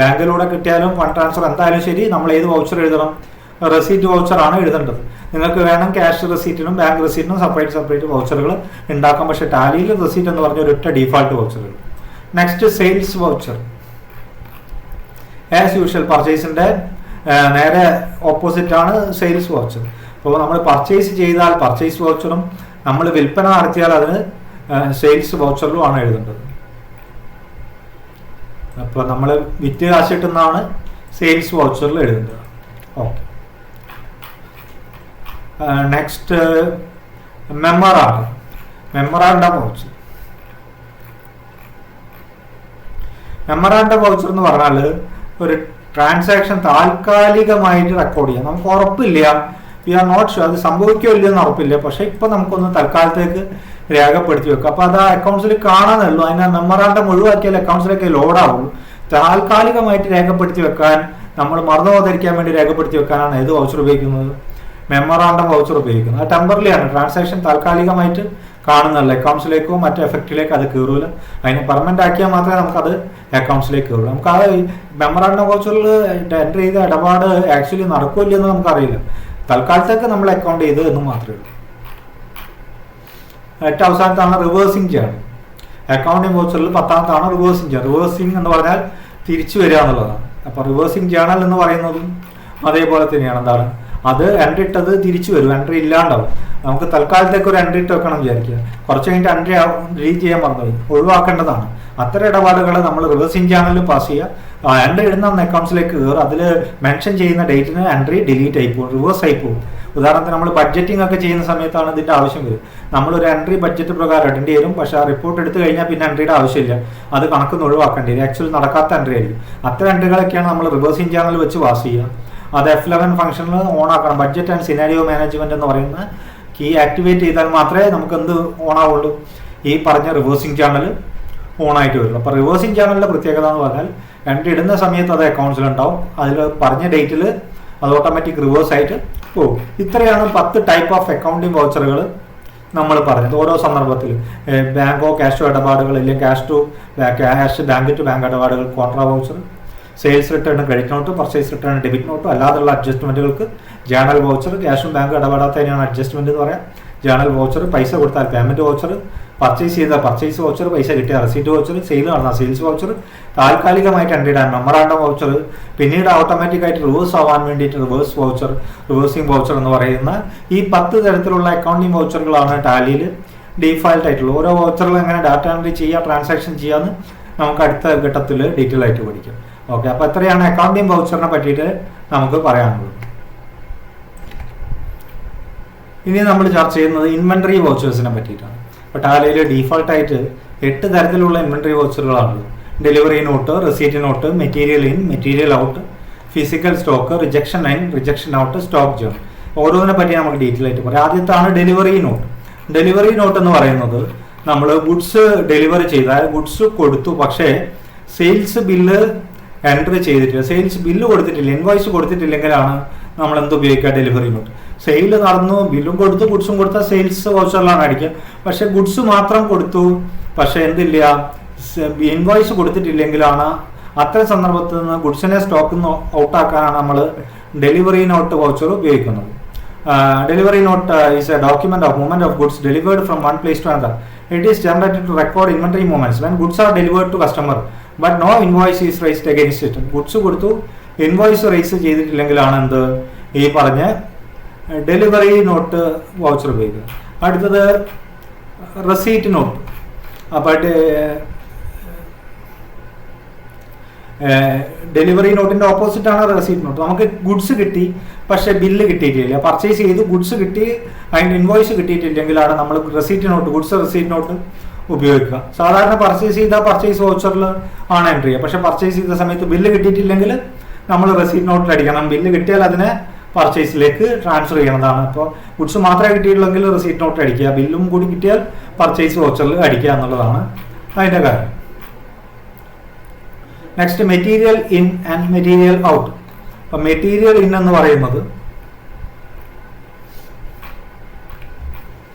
ബാങ്കിലൂടെ കിട്ടിയാലും ഫണ്ട് ട്രാൻസ്ഫർ എന്തായാലും ശരി, നമ്മൾ ഏത് വൗച്ചർ എഴുതണം? റെസീറ്റ് വൗച്ചറാണ് എഴുതേണ്ടത്. നിങ്ങൾക്ക് വേണം ക്യാഷ് റെസീറ്റിനും ബാങ്ക് റെസീറ്റിനും സെപ്പറേറ്റ് വൗച്ചറുകൾ ഉണ്ടാക്കാം. പക്ഷേ ടാലിയിൽ റെസീറ്റ് എന്ന് പറഞ്ഞ ഒരൊറ്റ ഡീഫാൾട്ട് വൗച്ചറുകൾ. Next sales voucher. As usual പർച്ചേസിന്റെ നേരെ ഓപ്പോസിറ്റ് ആണ് സെയിൽസ് വൗച്ചർ. അപ്പോൾ നമ്മൾ പർച്ചേസ് ചെയ്താൽ പർച്ചേസ് വൗച്ചറും, നമ്മൾ വിൽപ്പന നടത്തിയാൽ അതിന് സെയിൽസ് വൗച്ചറിലും ആണ് എഴുതേണ്ടത്. അപ്പോൾ നമ്മൾ വിറ്റ് കാശ് കിട്ടുന്നതാണ് സെയിൽസ് വൗച്ചറിൽ എഴുതേണ്ടത്. Okay. Next memorandum. Memorandum voucher. Memorandum voucher എന്ന് പറഞ്ഞാൽ ഒരു ട്രാൻസാക്ഷൻ താൽക്കാലികമായിട്ട് റെക്കോർഡ് ചെയ്യാം. നമുക്ക് ഉറപ്പില്ല, വി ആർ നോട്ട് ഷുവർ, അത് സംഭവിക്കോ ഇല്ലയെന്ന് ഉറപ്പില്ല. പക്ഷെ ഇപ്പം നമുക്കൊന്ന് തൽക്കാലത്തേക്ക് രേഖപ്പെടുത്തി വെക്കാം. അപ്പോൾ അത് ആ അക്കൗണ്ട്സിൽ കാണാനുള്ളൂ. അതിനെ മെമ്മറാണ്ടം ഒഴിവാക്കിയാൽ അക്കൗണ്ട്സിലേക്ക് ലോഡാവുള്ളൂ. താൽക്കാലികമായിട്ട് രേഖപ്പെടുത്തി വെക്കാൻ, നമ്മൾ മറന്നു പോകാതിരിക്കാൻ വേണ്ടി രേഖപ്പെടുത്തി വെക്കാനാണ് ഏത് വൗച്ചർ ഉപയോഗിക്കുന്നത്? മെമ്മറാണ്ടം വൗച്ചർ ഉപയോഗിക്കുന്നത്. അത് ടെമ്പററി ആണ്. ട്രാൻസാക്ഷൻ താൽക്കാലികമായിട്ട് കാണുന്നതല്ല. അക്കൗണ്ട്സിലേക്കോ മറ്റു എഫക്റ്റിലേക്ക് അത് കയറൂല. അതിനെ പെർമനന്റ് ആക്കിയാൽ മാത്രമേ നമുക്കത് അക്കൗണ്ട്സിലേക്ക് കയറുള്ളൂ. നമുക്ക് ആ മെമ്മറാണ്ടം വൗച്ചറിൽ എൻ്റർ ചെയ്ത ഇടപാട് ആക്ച്വലി നടക്കില്ല എന്ന് നമുക്കറിയില്ല. തൽക്കാലത്തേക്ക് നമ്മൾ അക്കൗണ്ട് ചെയ്ത് എന്ന് മാത്രമേ ഉള്ളൂ. ഏറ്റവും അവസാനത്താണ് റിവേഴ്സിങ് ജേണൽ. അക്കൗണ്ടിങ് വൗച്ചറിൽ 10ാമത്താണ് റിവേഴ്സിങ് ജേണൽ. റിവേഴ്സിങ് എന്ന് പറഞ്ഞാൽ തിരിച്ചു വരിക എന്നുള്ളതാണ്. അപ്പോൾ റിവേഴ്സിങ് ജേണൽ എന്ന് പറയുന്നതും അതേപോലെ തന്നെയാണ് എന്താണ് അത് എൻട്രി ഇട്ടത് തിരിച്ചു വരും, എൻട്രി ഇല്ലാണ്ടാവും. നമുക്ക് തൽക്കാലത്തേക്ക് ഒരു എൻട്രി ഇട്ട് വെക്കണം വിചാരിക്കുക, കുറച്ച് കഴിഞ്ഞിട്ട് എൻട്രി ഡിലീറ്റ് ചെയ്യാൻ മറന്നുപോയി, ഒഴിവാക്കേണ്ടതാണ്. അത്തരം ഇടപാടുകൾ നമ്മൾ റിവേഴ്സിംഗ് ചാനലിൽ പാസ് ചെയ്യുക, എൻട്രി ഇടുന്ന അക്കൗണ്ട്സിലേക്ക് കയറും, അതിൽ മെൻഷൻ ചെയ്യുന്ന ഡേറ്റിന് എൻട്രി ഡിലീറ്റ് ആയി പോകും, റിവേഴ്സ് ആയി പോകും. ഉദാഹരണത്തിന് നമ്മൾ ബഡ്ജറ്റിംഗ് ഒക്കെ ചെയ്യുന്ന സമയത്താണ് ഇതിൻ്റെ ആവശ്യം വരും. നമ്മളൊരു എൻട്രി ബഡ്ജറ്റ് പ്രകാരം ഇടേണ്ടി വരും, പക്ഷേ ആ റിപ്പോർട്ട് എടുത്തു കഴിഞ്ഞാൽ പിന്നെ എൻട്രിയുടെ ആവശ്യമില്ല, അത് കണക്കൊന്ന് ഒഴിവാക്കേണ്ടി വരും, ആക്ച്വലി നടക്കാത്ത എൻട്രി ആയിരിക്കും. അത്തരം എൻട്രികളൊക്കെയാണ് നമ്മൾ റിവേഴ്സിംഗ് ചാനൽ വെച്ച് പാസ് ചെയ്യുക. അത് F11 ഫംഗ്ഷനിൽ ഓൺ ആക്കണം. ബഡ്ജറ്റ് ആൻഡ് സിനാരിയോ മാനേജ്മെന്റ് എന്ന് പറയുന്ന കീ ആക്ടിവേറ്റ് ചെയ്താൽ മാത്രമേ നമുക്ക് എന്ത് ഓൺ ആവുള്ളൂ, ഈ പറഞ്ഞ റിവേഴ്സിംഗ് ചാനൽ ഓൺ ആയിട്ട് വരുള്ളൂ. അപ്പോൾ റിവേഴ്സിംഗ് ചാനലിൻ്റെ പ്രത്യേകത എന്ന് പറഞ്ഞാൽ എൻട്രി ഇടുന്ന സമയത്ത് അത് അക്കൗണ്ട്സിലുണ്ടാവും, അതിൽ പറഞ്ഞ ഡേറ്റിൽ അത് ഓട്ടോമാറ്റിക് റിവേഴ്സ് ആയിട്ട് പോകും. ഇത്രയാണ് 10 ടൈപ്പ് ഓഫ് അക്കൗണ്ടിങ് വൗച്ചറുകൾ നമ്മൾ പറഞ്ഞത്. ഓരോ സന്ദർഭത്തിൽ ബാങ്കോ ക്യാഷോ ഇടപാടുകൾ, ഇല്ലെങ്കിൽ ക്യാഷ് ബാങ്ക് ടു ബാങ്ക് ഇടപാടുകൾ contra voucher, sales return credit note, purchase return debit note, അല്ലാതുള്ള അഡ്ജസ്റ്റ്മെന്റുകൾക്ക് ജേണൽ വൗച്ചർ, ക്യാഷും ബാങ്കും ഇടപെടാത്തതിനാണ് അഡ്ജസ്റ്റ്മെന്റ് എന്ന് പറയാം. ജേണൽ വൗച്ചർ, പൈസ കൊടുത്താൽ പേയ്മെന്റ് വൗച്ചർ, പർച്ചേസ് ചെയ്താൽ പർച്ചേസ് വൗച്ചർ, പൈസ കിട്ടിയ റെസീറ്റ് വൗച്ചർ, സെയിൽ നടന്ന സെയിൽസ് വൗച്ചർ, താൽക്കാലികമായിട്ട് എൻട്രി ഇടാൻ മെമ്മറാണ്ടം വൗച്ചർ, പിന്നീട് ഓട്ടോമാറ്റിക്കായിട്ട് റിവേഴ്സ് ആവാൻ വേണ്ടിയിട്ട് റിവേഴ്സ് വൗച്ചർ, റിവേഴ്സിംഗ് വൗച്ചർ എന്ന് പറയുന്ന ഈ 10 തരത്തിലുള്ള അക്കൗണ്ടിങ് വൗച്ചറുകളാണ് ടാലിയിൽ ഡീഫാൾട്ട് ആയിട്ടുള്ളത്. ഓരോ വൗച്ചറിൽ എങ്ങനെ ഡാറ്റ എൻട്രി ചെയ്യുക, ട്രാൻസാക്ഷൻ ചെയ്യാമെന്ന് നമുക്ക് അടുത്ത ഘട്ടത്തിൽ ഡീറ്റെയിൽ ആയിട്ട് പഠിക്കാം. ഓക്കെ, അപ്പോൾ എത്രയാണ് അക്കൗണ്ടിങ് വൗച്ചറിനെ പറ്റിയിട്ട് നമുക്ക് പറയാനുള്ളത്. ഇനി നമ്മൾ ചർച്ച ചെയ്യുന്നത് ഇൻവെന്ററി വൗച്ചേഴ്സിനെ പറ്റിയിട്ടാണ്. ഇപ്പോൾ ടാലിയിൽ ഡീഫാൾട്ടായിട്ട് 8 തരത്തിലുള്ള ഇൻവെന്ററി വൗച്ചറുകളാണുള്ളത്. Delivery note, receipt note, material in, material out, physical stock, rejection in, rejection out, stock journal. ഓരോന്നിനെ പറ്റി നമുക്ക് ഡീറ്റെയിൽ ആയിട്ട് പറയാം. ആദ്യത്താണ് ഡെലിവറി നോട്ട്. ഡെലിവറി നോട്ട് എന്ന് പറയുന്നത് നമ്മൾ ഗുഡ്സ് ഡെലിവറി ചെയ്താൽ ഗുഡ്സ് കൊടുത്തു, പക്ഷേ സെയിൽസ് ബില്ല് എൻട്രി ചെയ്തിട്ടില്ല, സെയിൽസ് ബില്ല് കൊടുത്തിട്ടില്ല, ഇൻവോയ്സ് കൊടുത്തിട്ടില്ലെങ്കിലാണ് നമ്മൾ എന്ത് ഉപയോഗിക്കുക, ഡെലിവറി നോട്ട്. സെയിൽ നടന്നു, ബില്ലും കൊടുത്തു, ഗുഡ്സും കൊടുത്താൽ സെയിൽസ് വൗച്ചറിലാണ് അടിക്കുക. പക്ഷെ ഗുഡ്സ് മാത്രം കൊടുത്തു, പക്ഷെ എന്തില്ല, ഇൻവോയ്സ് കൊടുത്തിട്ടില്ലെങ്കിലാണ് അത്തരം സന്ദർഭത്തിൽ നിന്ന് ഗുഡ്സിനെ സ്റ്റോക്കിൽ നിന്ന് ഔട്ടാക്കാനാണ് നമ്മൾ ഡെലിവറി നോട്ട് വൗച്ചർ ഉപയോഗിക്കുന്നത്. Delivery note is a document of movement of goods delivered from one place to another. It is generated to record inventory movements when goods are delivered to customer but no invoice is raised against it. Goods കൊടുത്തു, invoice raise ചെയ്തിട്ടില്ലെങ്കിലാണ് എന്ത്, ഈ പറഞ്ഞ delivery note voucher ഉപയോഗിക്കുന്നത്. അടുത്തത് receipt note. അപ്പോൾ delivery നോട്ടിന്റെ opposite ആണ് റെസീറ്റ് നോട്ട്. നമുക്ക് ഗുഡ്സ് കിട്ടി പക്ഷെ ബില്ല് കിട്ടിയിട്ടില്ല, പർച്ചേസ് ചെയ്ത് ഗുഡ്സ് കിട്ടി അതിൻ്റെ ഇൻവോയ്സ് കിട്ടിയിട്ടില്ലെങ്കിലാണ് നമ്മൾ receipt note, goods receipt note ഉപയോഗിക്കുക. സാധാരണ പർച്ചേസ് ചെയ്താൽ പർച്ചേസ് വൗച്ചറിൽ ആണ് എൻട്രി ചെയ്യുക, പക്ഷെ പർച്ചേസ് ചെയ്ത സമയത്ത് ബില്ല് കിട്ടിയിട്ടില്ലെങ്കിൽ നമ്മൾ റെസീറ്റ് നോട്ടിൽ അടിക്കണം. ബില്ല് കിട്ടിയാൽ അതിനെ പർച്ചേസിലേക്ക് ട്രാൻസ്ഫർ ചെയ്യണതാണ്. അപ്പോൾ ഗുഡ്സ് മാത്രമേ കിട്ടിയിട്ടുള്ളെങ്കിൽ റെസീറ്റ് നോട്ട് അടിക്കുക, ബില്ലും കൂടി കിട്ടിയാൽ പർച്ചേസ് വൗച്ചറിൽ അടിക്കുക എന്നുള്ളതാണ് അതിൻ്റെ കാര്യം. Next material in and material out. അപ്പം മെറ്റീരിയൽ ഇൻ എന്ന് പറയുന്നത്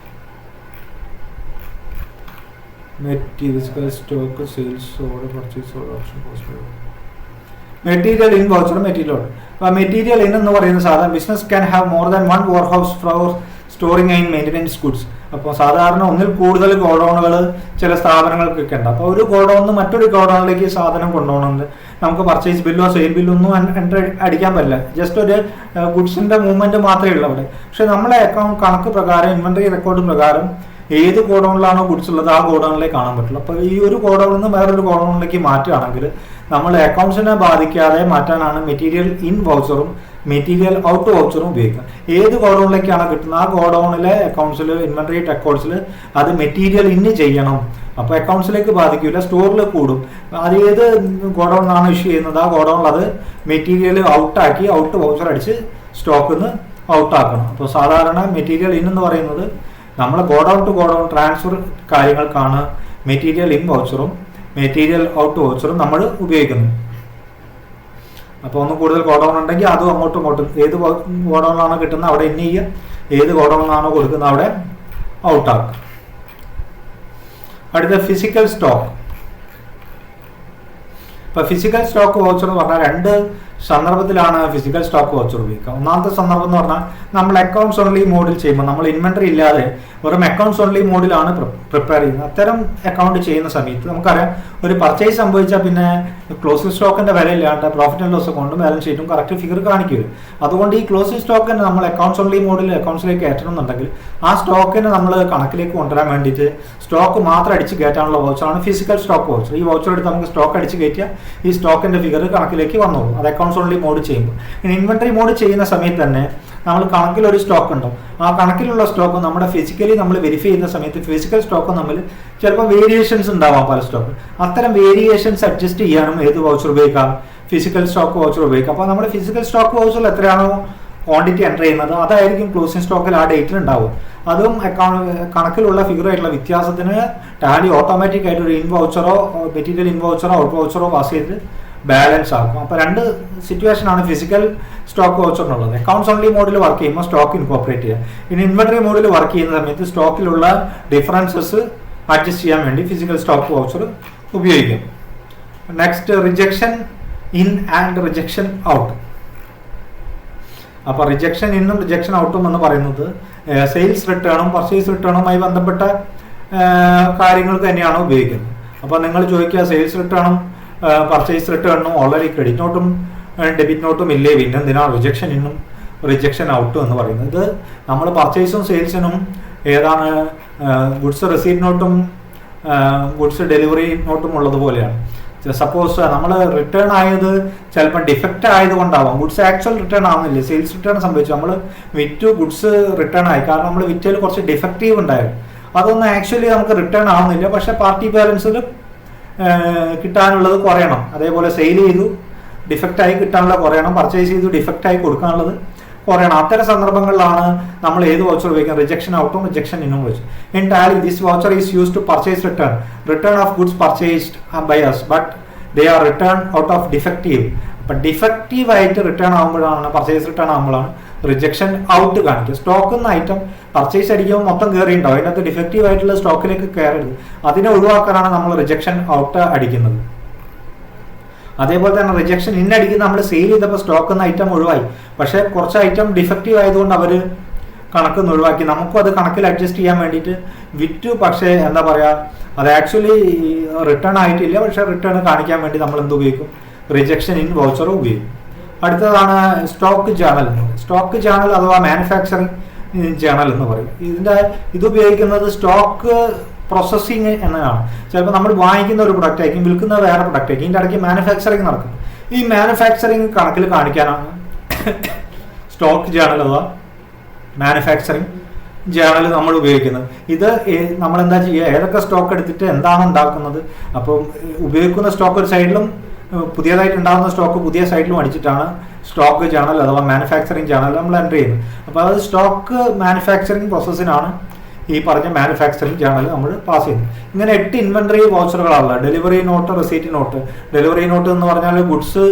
stock, sales order, purchase order, option post. Material in voucher, material out. അപ്പോൾ മെറ്റീരിയൽ ഇൻ എന്ന് പറയുന്നത് സാധാരണ business can have more than one warehouse for storing and maintenance goods. അപ്പോൾ സാധാരണ ഒന്നിൽ കൂടുതൽ ഗോഡൗണുകൾ ചില സ്ഥാപനങ്ങൾക്കൊക്കെ ഉണ്ട്. അപ്പോൾ ഒരു ഗോഡൗണിൽ മറ്റൊരു ഗോഡൗണിലേക്ക് സാധനം കൊണ്ടുപോകണമെന്ന് നമുക്ക് പർച്ചേസ് ബില്ലോ സെയിൽ ബില്ലോ ഒന്നും എൻട്രി അടിക്കാൻ പറ്റില്ല, ജസ്റ്റ് ഒരു ഗുഡ്സിൻ്റെ മൂവ്മെൻറ്റ് മാത്രമേ ഉള്ളൂ അവിടെ. പക്ഷേ നമ്മളെ അക്കൗണ്ട് കണക്ക് പ്രകാരം, ഇൻവെന്ററി റെക്കോർഡ് പ്രകാരം ഏത് ഗോഡൗണിലാണോ ഗുഡ്സ് ഉള്ളത് ആ ഗോഡൗണിലേക്ക് കാണാൻ പറ്റുള്ളൂ. അപ്പോൾ ഈ ഒരു ഗോഡൗണിൽ നിന്ന് വേറൊരു ഗോഡൗണിലേക്ക് മാറ്റുകയാണെങ്കിൽ നമ്മൾ അക്കൗണ്ട്സിനെ ബാധിക്കാതെ മാറ്റാനാണ് മെറ്റീരിയൽ ഇൻ വൗച്ചറും മെറ്റീരിയൽ ഔട്ട് വൗച്ചറും ഉപയോഗിക്കുക. ഏത് ഗോഡൗണിലേക്കാണ് കിട്ടുന്നത് ആ ഗോഡൗണിലെ അക്കൗണ്ട്സിൽ, ഇൻവെന്ററി റെക്കോർഡ്സിൽ അത് മെറ്റീരിയൽ ഇന്ന് ചെയ്യണം. അപ്പോൾ അക്കൗണ്ട്സിലേക്ക് ബാധിക്കില്ല, സ്റ്റോറിൽ കൂടും. അത് ഏത് ഗോഡൗണിലാണ് ഇഷ്യൂ ചെയ്യുന്നത് ആ ഗോഡൗണിൽ അത് മെറ്റീരിയൽ ഔട്ടാക്കി ഔട്ട് വൗച്ചർ അടിച്ച് സ്റ്റോക്കിൽ നിന്ന് ഔട്ടാക്കണം. അപ്പോൾ സാധാരണ മെറ്റീരിയൽ ഇൻ എന്ന് പറയുന്നത് നമ്മൾ ഗോഡൗൺ ടു ഗോഡൗൺ ട്രാൻസ്ഫർ കാര്യങ്ങൾക്കാണ് മെറ്റീരിയൽ ഇൻ വൗച്ചറും മെറ്റീരിയൽ ഔട്ട് വൗച്ചറും നമ്മൾ ഉപയോഗിക്കുന്നത്. അപ്പോൾ ഒന്ന് കൂടുതൽ ഗോഡൗൺ ഉണ്ടെങ്കിൽ അതും അങ്ങോട്ടും ഇങ്ങോട്ടും ഏത് ഗോഡൗണിലാണോ കിട്ടുന്നത് അവിടെ ഇന്ന് ചെയ്യുക, ഏത് ഗോഡൗണിലാണോ കൊടുക്കുന്നത് അവിടെ ഔട്ടാക്കുക. അടുത്ത ഫിസിക്കൽ സ്റ്റോക്ക്. ഇപ്പോൾ ഫിസിക്കൽ സ്റ്റോക്ക് വൗച്ചർ എന്ന് പറഞ്ഞാൽ 2 സന്ദർഭത്തിലാണ് ഫിസിക്കൽ സ്റ്റോക്ക് വൗച്ചർ ഉപയോഗിക്കുക. ഒന്നാമത്തെ സന്ദർഭം എന്ന് പറഞ്ഞാൽ നമ്മൾ അക്കൗണ്ട്സ് ഓൺലി മോഡിൽ ചെയ്യുമ്പോൾ, നമ്മൾ ഇൻവെന്ററി ഇല്ലാതെ വെറും അക്കൗണ്ട്സ് ഓൺലി മോഡിലാണ് പ്രിപ്പയർ ചെയ്യുന്നത്. അത്തരം അക്കൗണ്ട് ചെയ്യുന്ന സമയത്ത് നമുക്കറിയാം ഒരു പർച്ചേസ് സംഭവിച്ചാൽ പിന്നെ ക്ലോസിംഗ് സ്റ്റോക്കിന്റെ വില ഇല്ലാണ്ട് പ്രോഫിറ്റ് ആൻഡ് ലോസ് അക്കൗണ്ടും ബാലൻസ് ഷീറ്റും കറക്റ്റ് ഫിഗർ കാണിക്കും. അതുകൊണ്ട് ഈ ക്ലോസിംഗ് സ്റ്റോക്കിന് നമ്മൾ അക്കൗണ്ട്സ് ഓൺലി മോഡിൽ അക്കൗണ്ട്സിലേക്ക് കയറ്റണമെന്നുണ്ടെങ്കിൽ ആ സ്റ്റോക്കിന് നമ്മൾ കണക്കിലേക്ക് കൊണ്ടുവരാൻ വേണ്ടിയിട്ട് സ്റ്റോക്ക് മാത്രം അടിച്ച് കയറ്റാനുള്ള വൗച്ചറാണ് ഫിസിക്കൽ സ്റ്റോക്ക് വൗച്ചർ. ഈ വൗച്ചർ എടുത്ത് നമുക്ക് സ്റ്റോക്ക് അടിച്ച് കയറ്റിയാൽ ഈ സ്റ്റോക്കിന്റെ ഫിഗർ കണക്കിലേക്ക് വന്നോളൂ. അത് അക്കൗണ്ട്സ് ഓൺലി മോഡ് ചെയ്യുമ്പോൾ. ഇനി ഇൻവെന്ററി മോഡ് ചെയ്യുന്ന സമയത്ത് തന്നെ നമ്മൾ കണക്കിലൊരു സ്റ്റോക്ക് ഉണ്ടാവും. ആ കണക്കിലുള്ള സ്റ്റോക്ക് നമ്മുടെ ഫിസിക്കലി നമ്മൾ വെരിഫൈ ചെയ്യുന്ന സമയത്ത് ഫിസിക്കൽ സ്റ്റോക്ക് തമ്മിൽ ചിലപ്പോൾ വേരിയേഷൻസ് ഉണ്ടാവാം പല സ്റ്റോക്ക്. അത്തരം വേരിയേഷൻസ് അഡ്ജസ്റ്റ് ചെയ്യാനും ഏത് വൗച്ചർ ഉപയോഗിക്കാം? ഫിസിക്കൽ സ്റ്റോക്ക് വൗച്ചർ ഉപയോഗിക്കാം. അപ്പോൾ നമ്മുടെ ഫിസിക്കൽ സ്റ്റോക്ക് വൗച്ചറിൽ എത്രയാണോ ക്വാണ്ടിറ്റി എൻ്റർ ചെയ്യുന്നത് അതായിരിക്കും ക്ലോസിംഗ് സ്റ്റോക്കിൽ ആ ഡേറ്റിൽ ഉണ്ടാവും. അതും കണക്കിലുള്ള ഫിഗറായിട്ടുള്ള വ്യത്യാസത്തിന് ടാലി ഓട്ടോമാറ്റിക് ആയിട്ട് ഒരു ഇൻ വൗച്ചറോ മെറ്റീരിയൽ ഇൻ വൗച്ചറോ ഔട്ട് വൗച്ചറോ പാസ് ചെയ്ത് ബാലൻസ് ആക്കും. അപ്പോൾ രണ്ട് സിറ്റുവേഷൻ ആണ് ഫിസിക്കൽ സ്റ്റോക്ക് വൗച്ചറിനുള്ളത്. അക്കൗണ്ട്സ് ഓൺലി മോഡിൽ വർക്ക് ചെയ്യുമ്പോൾ സ്റ്റോക്ക് ഇൻകോപ്പറേറ്റ് ചെയ്യുക. ഇനി ഇൻവെന്ററി മോഡിൽ വർക്ക് ചെയ്യുന്ന സമയത്ത് സ്റ്റോക്കിലുള്ള ഡിഫറൻസസ് അഡ്ജസ്റ്റ് ചെയ്യാൻ വേണ്ടി ഫിസിക്കൽ സ്റ്റോക്ക് വൗച്ചർ ഉപയോഗിക്കും. Next rejection in and rejection out. അപ്പോൾ റിജക്ഷൻ ഇന്നും റിജക്ഷൻ ഔട്ടും എന്ന് പറയുന്നത് സെയിൽസ് റിട്ടേണും പർച്ചേസ് റിട്ടേണുമായി ബന്ധപ്പെട്ട കാര്യങ്ങൾക്ക് തന്നെയാണ് ഉപയോഗിക്കുന്നത്. അപ്പോൾ നിങ്ങൾ ചോദിക്കുക സെയിൽസ് റിട്ടേണും പർച്ചേസ് റിട്ടേണും ഓൾറെഡി ക്രെഡിറ്റ് നോട്ടും ഡെബിറ്റ് നോട്ടും ഇല്ലേ, പിന്നെ എന്തിനാണ് റിജക്ഷൻ ഇന്നും റിജക്ഷൻ ഔട്ടും എന്ന് പറയുന്നത്? ഇത് നമ്മൾ പർച്ചേസും സെയിൽസിനും ഏതാണ് ഗുഡ്സ് റെസീറ്റ് നോട്ടും ഗുഡ്സ് ഡെലിവറി നോട്ടും ഉള്ളതുപോലെയാണ്. സപ്പോസ് നമ്മൾ റിട്ടേൺ ആയത് ചിലപ്പോൾ ഡിഫക്റ്റ് ആയതുകൊണ്ടാവാം. ഗുഡ്സ് ആക്ച്വൽ റിട്ടേൺ ആവുന്നില്ല, സെയിൽസ് റിട്ടേൺ സംഭവിച്ചു. നമ്മൾ വിറ്റു ഗുഡ്സ് റിട്ടേൺ ആയി, കാരണം നമ്മൾ വിറ്റയിൽ കുറച്ച് ഡിഫക്റ്റീവ് ഉണ്ടായിരുന്നു. അതൊന്നും ആക്ച്വലി നമുക്ക് റിട്ടേൺ ആവുന്നില്ല, പക്ഷെ പാർട്ടി ബാലൻസിൽ കിട്ടാനുള്ളത് കുറയണം. അതേപോലെ സെയിൽ ചെയ്തു ഡിഫക്റ്റായി കിട്ടാനുള്ളത് കുറയണം, പർച്ചേസ് ചെയ്തു ഡിഫക്റ്റായി കൊടുക്കാനുള്ളത് കുറയണം. അത്തരം സന്ദർഭങ്ങളിലാണ് നമ്മൾ ഏത് വൗച്ചർ ഉപയോഗിക്കുന്നത്? റിജക്ഷൻ ഔട്ടും റിജക്ഷൻ ഇന്നും വെച്ചു. In Tally this voucher is use to purchase return of goods purchased by us but they are return out of defective. അപ്പം ഡിഫക്റ്റീവ് ആയിട്ട് റിട്ടേൺ ആകുമ്പോഴാണ്, പർച്ചേസ് റിട്ടേൺ ആകുമ്പോഴാണ് റിജക്ഷൻ ഔട്ട് കാണിക്കുക. സ്റ്റോക്കിൽ നിന്ന് ഐറ്റം പർച്ചേസ് അടിക്കുമ്പോൾ മൊത്തം കയറിയിട്ടുണ്ടാവും, അതിനകത്ത് ഡിഫക്റ്റീവ് ആയിട്ടുള്ള സ്റ്റോക്കിലേക്ക് കയറരുത്. അതിനെ ഒഴിവാക്കാനാണ് നമ്മൾ റിജക്ഷൻ ഔട്ട് അടിക്കുന്നത്. അതേപോലെ തന്നെ റിജക്ഷൻ ഇൻ അടിക്കുന്ന നമ്മൾ സെയിൽ ചെയ്തപ്പോൾ സ്റ്റോക്കിൽ നിന്ന് ഐറ്റം ഒഴിവായി, പക്ഷേ കുറച്ച് ഐറ്റം ഡിഫക്റ്റീവ് ആയതുകൊണ്ട് അവർ കണക്കിൽ നിന്ന് ഒഴിവാക്കി. നമുക്കും അത് കണക്കിൽ അഡ്ജസ്റ്റ് ചെയ്യാൻ വേണ്ടിയിട്ട് വിറ്റു, പക്ഷേ എന്താ പറയുക, അത് ആക്ച്വലി റിട്ടേൺ ആയിട്ടില്ല, പക്ഷേ റിട്ടേൺ കാണിക്കാൻ വേണ്ടി നമ്മൾ എന്ത് ഉപയോഗിക്കും? റിജക്ഷൻ ഇൻ വൗച്ചർ ഉപയോഗിക്കും. അടുത്തതാണ് സ്റ്റോക്ക് ജേണൽ എന്ന് പറയും. സ്റ്റോക്ക് ജേണൽ അഥവാ മാനുഫാക്ചറിങ് ജേണൽ എന്ന് പറയും. ഇത് ഉപയോഗിക്കുന്നത് സ്റ്റോക്ക് പ്രോസസ്സിങ് എന്നതാണ്. ചിലപ്പോൾ നമ്മൾ വാങ്ങിക്കുന്ന ഒരു പ്രൊഡക്റ്റ് ആയിരിക്കും, വിൽക്കുന്ന വേറെ പ്രൊഡക്റ്റ് ആയിരിക്കും, ഇതിൻ്റെ ഇടയ്ക്ക് മാനുഫാക്ചറിങ് നടക്കും. ഈ മാനുഫാക്ചറിങ് കണക്കിൽ കാണിക്കാനാണ് സ്റ്റോക്ക് ജേണൽ അഥവാ മാനുഫാക്ചറിങ് ജേണൽ നമ്മൾ ഉപയോഗിക്കുന്നത്. ഇത് നമ്മൾ എന്താ ചെയ്യുക? ഏതൊക്കെ സ്റ്റോക്ക് എടുത്തിട്ട് എന്താണ് ഉണ്ടാക്കുന്നത്, അപ്പോൾ ഉപയോഗിക്കുന്ന സ്റ്റോക്ക് ഒരു സൈഡിലും പുതിയതായിട്ട് ഉണ്ടാകുന്ന സ്റ്റോക്ക് പുതിയ സൈഡിലും അടിച്ചിട്ടാണ് സ്റ്റോക്ക് ജേണൽ അഥവാ മാനുഫാക്ചറിങ് ജേണൽ നമ്മൾ എൻ്റർ ചെയ്യുന്നത്. അപ്പോൾ അത് സ്റ്റോക്ക് മാനുഫാക്ചറിങ് പ്രോസസ്സിനാണ് ഈ പറഞ്ഞ മാനുഫാക്ചറിങ് ജേണൽ നമ്മൾ പാസ് ചെയ്യുന്നത്. ഇങ്ങനെ 8 ഇൻവെന്ററി വൗച്ചറുകളാണുള്ളത്. Delivery note, receipt note. Delivery note എന്ന് പറഞ്ഞാൽ ഗുഡ്സ്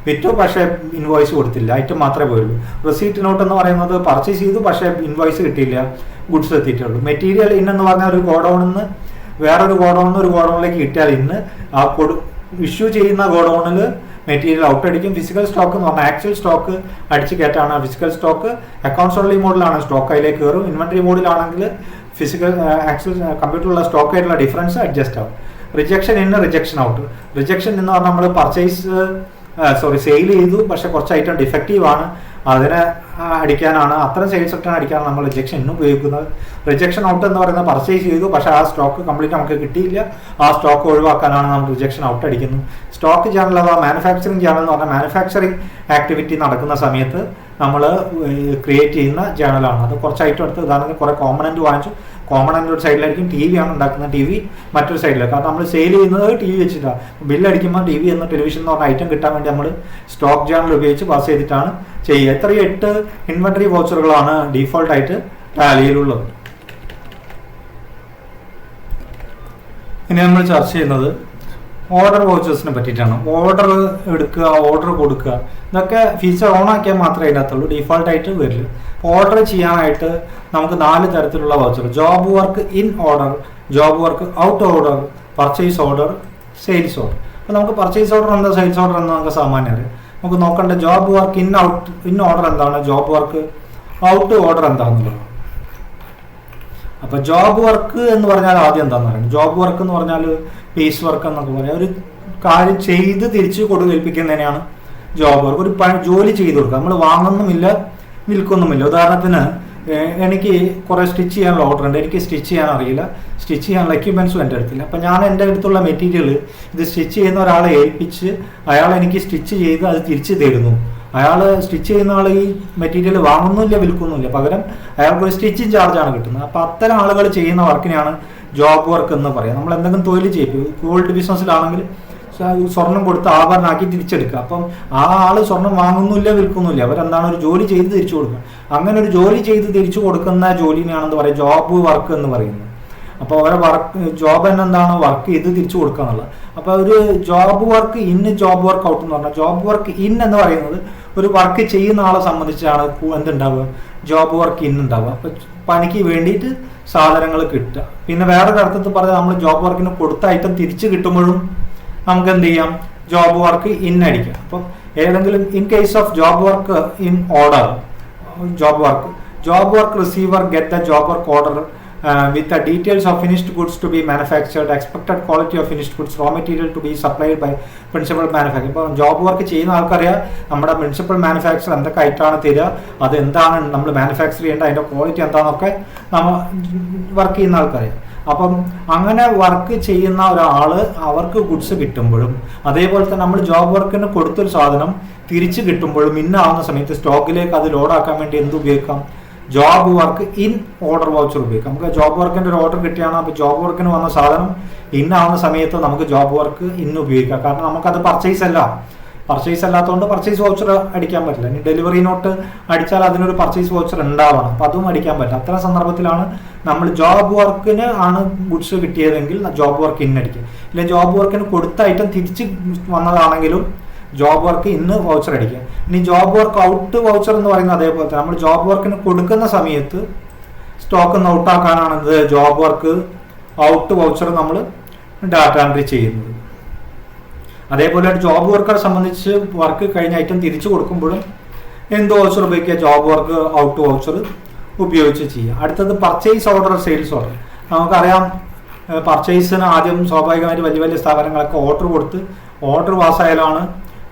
വിറ്റു പക്ഷേ ഇൻവോയ്സ് കൊടുത്തില്ല, ഐറ്റം മാത്രമേ പോയുള്ളൂ. റെസീറ്റ് നോട്ട് എന്ന് പറയുന്നത് പർച്ചേസ് ചെയ്തു പക്ഷേ ഇൻവോയ്സ് കിട്ടിയില്ല, ഗുഡ്സ് എത്തിയിട്ടുള്ളൂ. മെറ്റീരിയൽ ഇൻ എന്ന് പറഞ്ഞാൽ ഒരു ഗോഡൗണിൽ നിന്ന് വേറൊരു ഗോഡൗണിൽ നിന്ന് ഒരു ഗോഡൗണിലേക്ക് കിട്ടിയാൽ ഇന്ന് ആ ഇഷ്യൂ ചെയ്യുന്ന ഗോഡൗണിൽ മെറ്റീരിയൽ ഔട്ട് അടിക്കും. ഫിസിക്കൽ സ്റ്റോക്ക് എന്ന് പറഞ്ഞാൽ ആക്ച്വൽ സ്റ്റോക്ക് അടിച്ച് കയറ്റാണ് ഫിസിക്കൽ സ്റ്റോക്ക്. അക്കൗണ്ട്സ് ഓൺലി മോഡിലാണ് സ്റ്റോക്ക് അതിലേക്ക് കയറും. ഇൻവെന്ററി മോഡിലാണെങ്കിൽ ഫിസിക്കൽ ആക്ച്വൽ കമ്പ്യൂട്ടറിലുള്ള സ്റ്റോക്ക് ആയിട്ടുള്ള ഡിഫറൻസ് അഡ്ജസ്റ്റ് ആവും. Rejection in, rejection out. Rejection എന്ന് പറഞ്ഞാൽ നമ്മൾ സെയിൽ ചെയ്തു പക്ഷെ കുറച്ച് ഐറ്റം ഡിഫക്റ്റീവ് ആണ്, അതിനെ അടിക്കാനാണ്, അത്തരം സെയിൽസ് റിട്ടേൺ അടിക്കാനാണ് നമ്മൾ റിജക്ഷൻ ഇന്നും ഉപയോഗിക്കുന്നത്. റിജക്ഷൻ ഔട്ട് എന്ന് പറയുന്നത് പർച്ചേസ് ചെയ്തു പക്ഷേ ആ സ്റ്റോക്ക് കംപ്ലീറ്റ് നമുക്ക് കിട്ടിയില്ല, ആ സ്റ്റോക്ക് ഒഴിവാക്കാനാണ് നമ്മൾ റിജക്ഷൻ ഔട്ട് അടിക്കുന്നത്. സ്റ്റോക്ക് ജേണൽ അഥവാ മാനുഫാക്ചറിങ് ജേണൽ എന്ന് പറഞ്ഞാൽ മാനുഫാക്ചറിങ് ആക്ടിവിറ്റി നടക്കുന്ന സമയത്ത് നമ്മൾ ക്രിയേറ്റ് ചെയ്യുന്ന ജേണലാണ്. അത് കുറച്ച് ഐറ്റം എടുത്ത് ഉദാഹരണത്തിന് കുറേ കോമ്പണൻറ്റ് വാങ്ങിച്ചു, കോമ്പണൻറ്റ് ഒരു സൈഡിലായിരിക്കും, ടി വി ആണ് ഉണ്ടാക്കുന്നത്, ടി വി മറ്റൊരു സൈഡിലാണ്. കാരണം നമ്മൾ സെയിൽ ചെയ്യുന്നത് ടി വി വെച്ചിട്ടാണ്. ബില്ലടിക്കുമ്പോൾ ടി വി എന്ന ടെലിവിഷൻ എന്ന് പറഞ്ഞ ഐറ്റം കിട്ടാൻ വേണ്ടി നമ്മൾ സ്റ്റോക്ക് ജേണൽ ഉപയോഗിച്ച് പാസ് ചെയ്തിട്ടാണ് ചെയ്യുക. ഇത്രയും 8 ഇൻവെന്ററി വൗച്ചറുകളാണ് ഡീഫോൾട്ടായിട്ട് ടാലിയിലുള്ളത്. ഇനി നമ്മൾ ചർച്ച ചെയ്യുന്നത് ഓർഡർ വൗച്ചേഴ്സിനെ പറ്റിയിട്ടാണ്. ഓർഡർ എടുക്കുക, ഓർഡർ കൊടുക്കുക, ഇതൊക്കെ ഫീച്ചർ ഓൺ ആക്കിയാൽ മാത്രമേ അതിനകത്തുള്ളൂ, ഡീഫോൾട്ടായിട്ട് വരില്ല. ഓർഡർ ചെയ്യാനായിട്ട് നമുക്ക് 4 തരത്തിലുള്ള voucher: job work in order, job work out order, purchase order, sales order. അപ്പോൾ നമുക്ക് പർച്ചേസ് ഓർഡർ എന്താ, സെയിൽസ് ഓർഡർ എന്താ നമുക്ക് സാമാന്യം അറിയാം. നമുക്ക് നോക്കേണ്ട ജോബ് വർക്ക് ഇൻ ഓർഡർ എന്താണ്, ജോബ് വർക്ക് ഔട്ട് ഓർഡർ എന്താണെന്നുള്ളത്. അപ്പോൾ ജോബ് വർക്ക് എന്ന് പറഞ്ഞാൽ ആദ്യം എന്താണെന്ന് പറയുന്നത്, ജോബ് വർക്ക് എന്ന് പറഞ്ഞാൽ പീസ് വർക്ക് എന്നൊക്കെ പറയാം. ഒരു കാര്യം ചെയ്ത് തിരിച്ച് കൊടുക്കേൽപ്പിക്കുന്നതിനെയാണ് ജോബ് വർക്ക്. ഒരു ജോലി ചെയ്ത് കൊടുക്കുക, നമ്മൾ വാങ്ങുന്നുമില്ല വിൽക്കൊന്നുമില്ല. ഉദാഹരണത്തിന് എനിക്ക് കുറേ സ്റ്റിച്ച് ചെയ്യാനുള്ള ഓർഡർ ഉണ്ട്, എനിക്ക് സ്റ്റിച്ച് ചെയ്യാൻ അറിയില്ല, സ്റ്റിച്ച് ചെയ്യാനുള്ള എക്യുപ്മെൻറ്റ്സും എൻ്റെ അടുത്തില്ല. അപ്പം ഞാൻ എൻ്റെ അടുത്തുള്ള മെറ്റീരിയൽ ഇത് സ്റ്റിച്ച് ചെയ്യുന്ന ഒരാളെ ഏൽപ്പിച്ച് അയാൾ എനിക്ക് സ്റ്റിച്ച് ചെയ്ത് അത് തിരിച്ച് തരുന്നു. അയാൾ സ്റ്റിച്ച് ചെയ്യുന്ന ആൾ ഈ മെറ്റീരിയൽ വാങ്ങുന്നില്ല വിൽക്കുന്നില്ല, പകരം അയാൾക്കൊരു സ്റ്റിച്ചിങ് ചാർജാണ് കിട്ടുന്നത്. അപ്പോൾ അത്തരം ആളുകൾ ചെയ്യുന്ന വർക്കിനെയാണ് ജോബ് വർക്ക് എന്ന് പറയാം. നമ്മൾ എന്തെങ്കിലും തൊഴിൽ ചെയ്യും, ഗോൾഡ് ബിസിനസ്സിലാണെങ്കിൽ സ്വർണം കൊടുത്ത് ആഭരണമാക്കി തിരിച്ചെടുക്കുക. അപ്പം ആ ആള് സ്വർണം വാങ്ങുന്നില്ല വിൽക്കുന്നില്ല, അവരെന്താണ് ഒരു ജോലി ചെയ്ത് തിരിച്ചു കൊടുക്കുക. അങ്ങനെ ഒരു ജോലി ചെയ്ത് തിരിച്ചു കൊടുക്കുന്ന ജോലിനെയാണെന്ന് പറയുക ജോബ് വർക്ക് എന്ന് പറയുന്നത്. അപ്പോൾ അവരെ ജോബ് തന്നെ എന്താണ്, വർക്ക് ചെയ്ത് തിരിച്ചു കൊടുക്കുക എന്നുള്ളത്. അപ്പോൾ ഒരു job work in, job work out എന്ന് പറഞ്ഞാൽ, ജോബ് വർക്ക് ഇൻ എന്ന് പറയുന്നത് ഒരു വർക്ക് ചെയ്യുന്ന ആളെ സംബന്ധിച്ചാണ് എന്തുണ്ടാവുക, ജോബ് വർക്ക് ഇൻ ഉണ്ടാവുക. അപ്പോൾ പണിക്ക് വേണ്ടിയിട്ട് സാധനങ്ങൾ കിട്ടുക. പിന്നെ വേറൊരു അർത്ഥത്തിൽ പറഞ്ഞാൽ നമ്മൾ ജോബ് വർക്കിന് കൊടുത്ത ഐറ്റം തിരിച്ച് കിട്ടുമ്പോഴും നമുക്ക് എന്ത് ചെയ്യാം, ജോബ് വർക്ക് ഇൻ അടിക്കാം. അപ്പം ഏതെങ്കിലും in case of job work in order, job work receiver get the job work order with the details of finished goods to be manufactured, expected quality of finished goods, raw material to be supplied by principal manufacturer. ഇപ്പോൾ job work ചെയ്യുന്ന ആൾക്കറിയാം നമ്മുടെ principal manufacture എന്തൊക്കെ ആയിട്ടാണ് തരിക, അത് എന്താണ് നമ്മൾ manufacture ചെയ്യേണ്ട, അതിൻ്റെ ക്വാളിറ്റി എന്താണെന്നൊക്കെ നമ്മൾ വർക്ക് ചെയ്യുന്ന ആൾക്കറിയാം. അപ്പം അങ്ങനെ വർക്ക് ചെയ്യുന്ന ഒരാൾ അവർക്ക് ഗുഡ്സ് കിട്ടുമ്പോഴും അതേപോലെ തന്നെ നമ്മൾ ജോബ് വർക്കിന് കൊടുത്തൊരു സാധനം തിരിച്ച് കിട്ടുമ്പോഴും ഇന്നാവുന്ന സമയത്ത് സ്റ്റോക്കിലേക്ക് അത് ലോഡാക്കാൻ വേണ്ടി എന്ത് ഉപയോഗിക്കാം, job work in order voucher ഉപയോഗിക്കാം. നമുക്ക് ജോബ് വർക്കിൻ്റെ ഒരു ഓർഡർ കിട്ടിയാണ്, അപ്പോൾ ജോബ് വർക്കിന് വന്ന സാധനം ഇന്നാവുന്ന സമയത്ത് നമുക്ക് ജോബ് വർക്ക് ഇന്ന് ഉപയോഗിക്കാം. കാരണം നമുക്കത് പർച്ചേസ് അല്ലാത്തതുകൊണ്ട് പർച്ചേസ് വൗച്ചർ അടിക്കാൻ പറ്റില്ല. ഇനി ഡെലിവറി നോട്ട് അടിച്ചാൽ അതിനൊരു പർച്ചേസ് വൗച്ചർ ഉണ്ടാവണം, അപ്പോൾ അതും അടിക്കാൻ പറ്റില്ല. അത്തരം സന്ദർഭത്തിലാണ് നമ്മൾ ജോബ് വർക്കിന് ആണ് ഗുഡ്സ് കിട്ടിയതെങ്കിൽ ജോബ് വർക്ക് ഇന്ന് അടിക്കുക. ഇല്ല ജോബ് വർക്കിന് കൊടുത്ത ഐറ്റം തിരിച്ച് വന്നതാണെങ്കിലും ജോബ് വർക്ക് ഇന്ന് വൗച്ചർ അടിക്കുക. ഇനി ജോബ് വർക്ക് ഔട്ട് വൗച്ചർ എന്ന് പറയുന്നത് അതേപോലെ തന്നെ നമ്മൾ ജോബ് വർക്കിന് കൊടുക്കുന്ന സമയത്ത് സ്റ്റോക്ക് ഒന്ന് ഔട്ടാക്കാനാണ് ഇത് ജോബ് വർക്ക് ഔട്ട് വൗച്ചർ നമ്മൾ ഡാറ്റ എൻട്രി ചെയ്യുന്നത്. അതേപോലെ ജോബ് വർക്കറെ സംബന്ധിച്ച് വർക്ക് കഴിഞ്ഞ ഐറ്റം തിരിച്ചു കൊടുക്കുമ്പോഴും എന്ത് വൗച്ചർ ഉപയോഗിക്കുക, ജോബ് വർക്ക് ഔട്ട് വൗച്ചർ ഉപയോഗിച്ച് ചെയ്യുക. അടുത്തത് പർച്ചേസ് ഓർഡർ, സെയിൽസ് ഓർഡർ. നമുക്കറിയാം പർച്ചേസിന് ആദ്യം സ്വാഭാവികമായിട്ട് വലിയ വലിയ സ്ഥാപനങ്ങളൊക്കെ ഓർഡർ കൊടുത്ത് ഓർഡർ പാസ്സായാലാണ്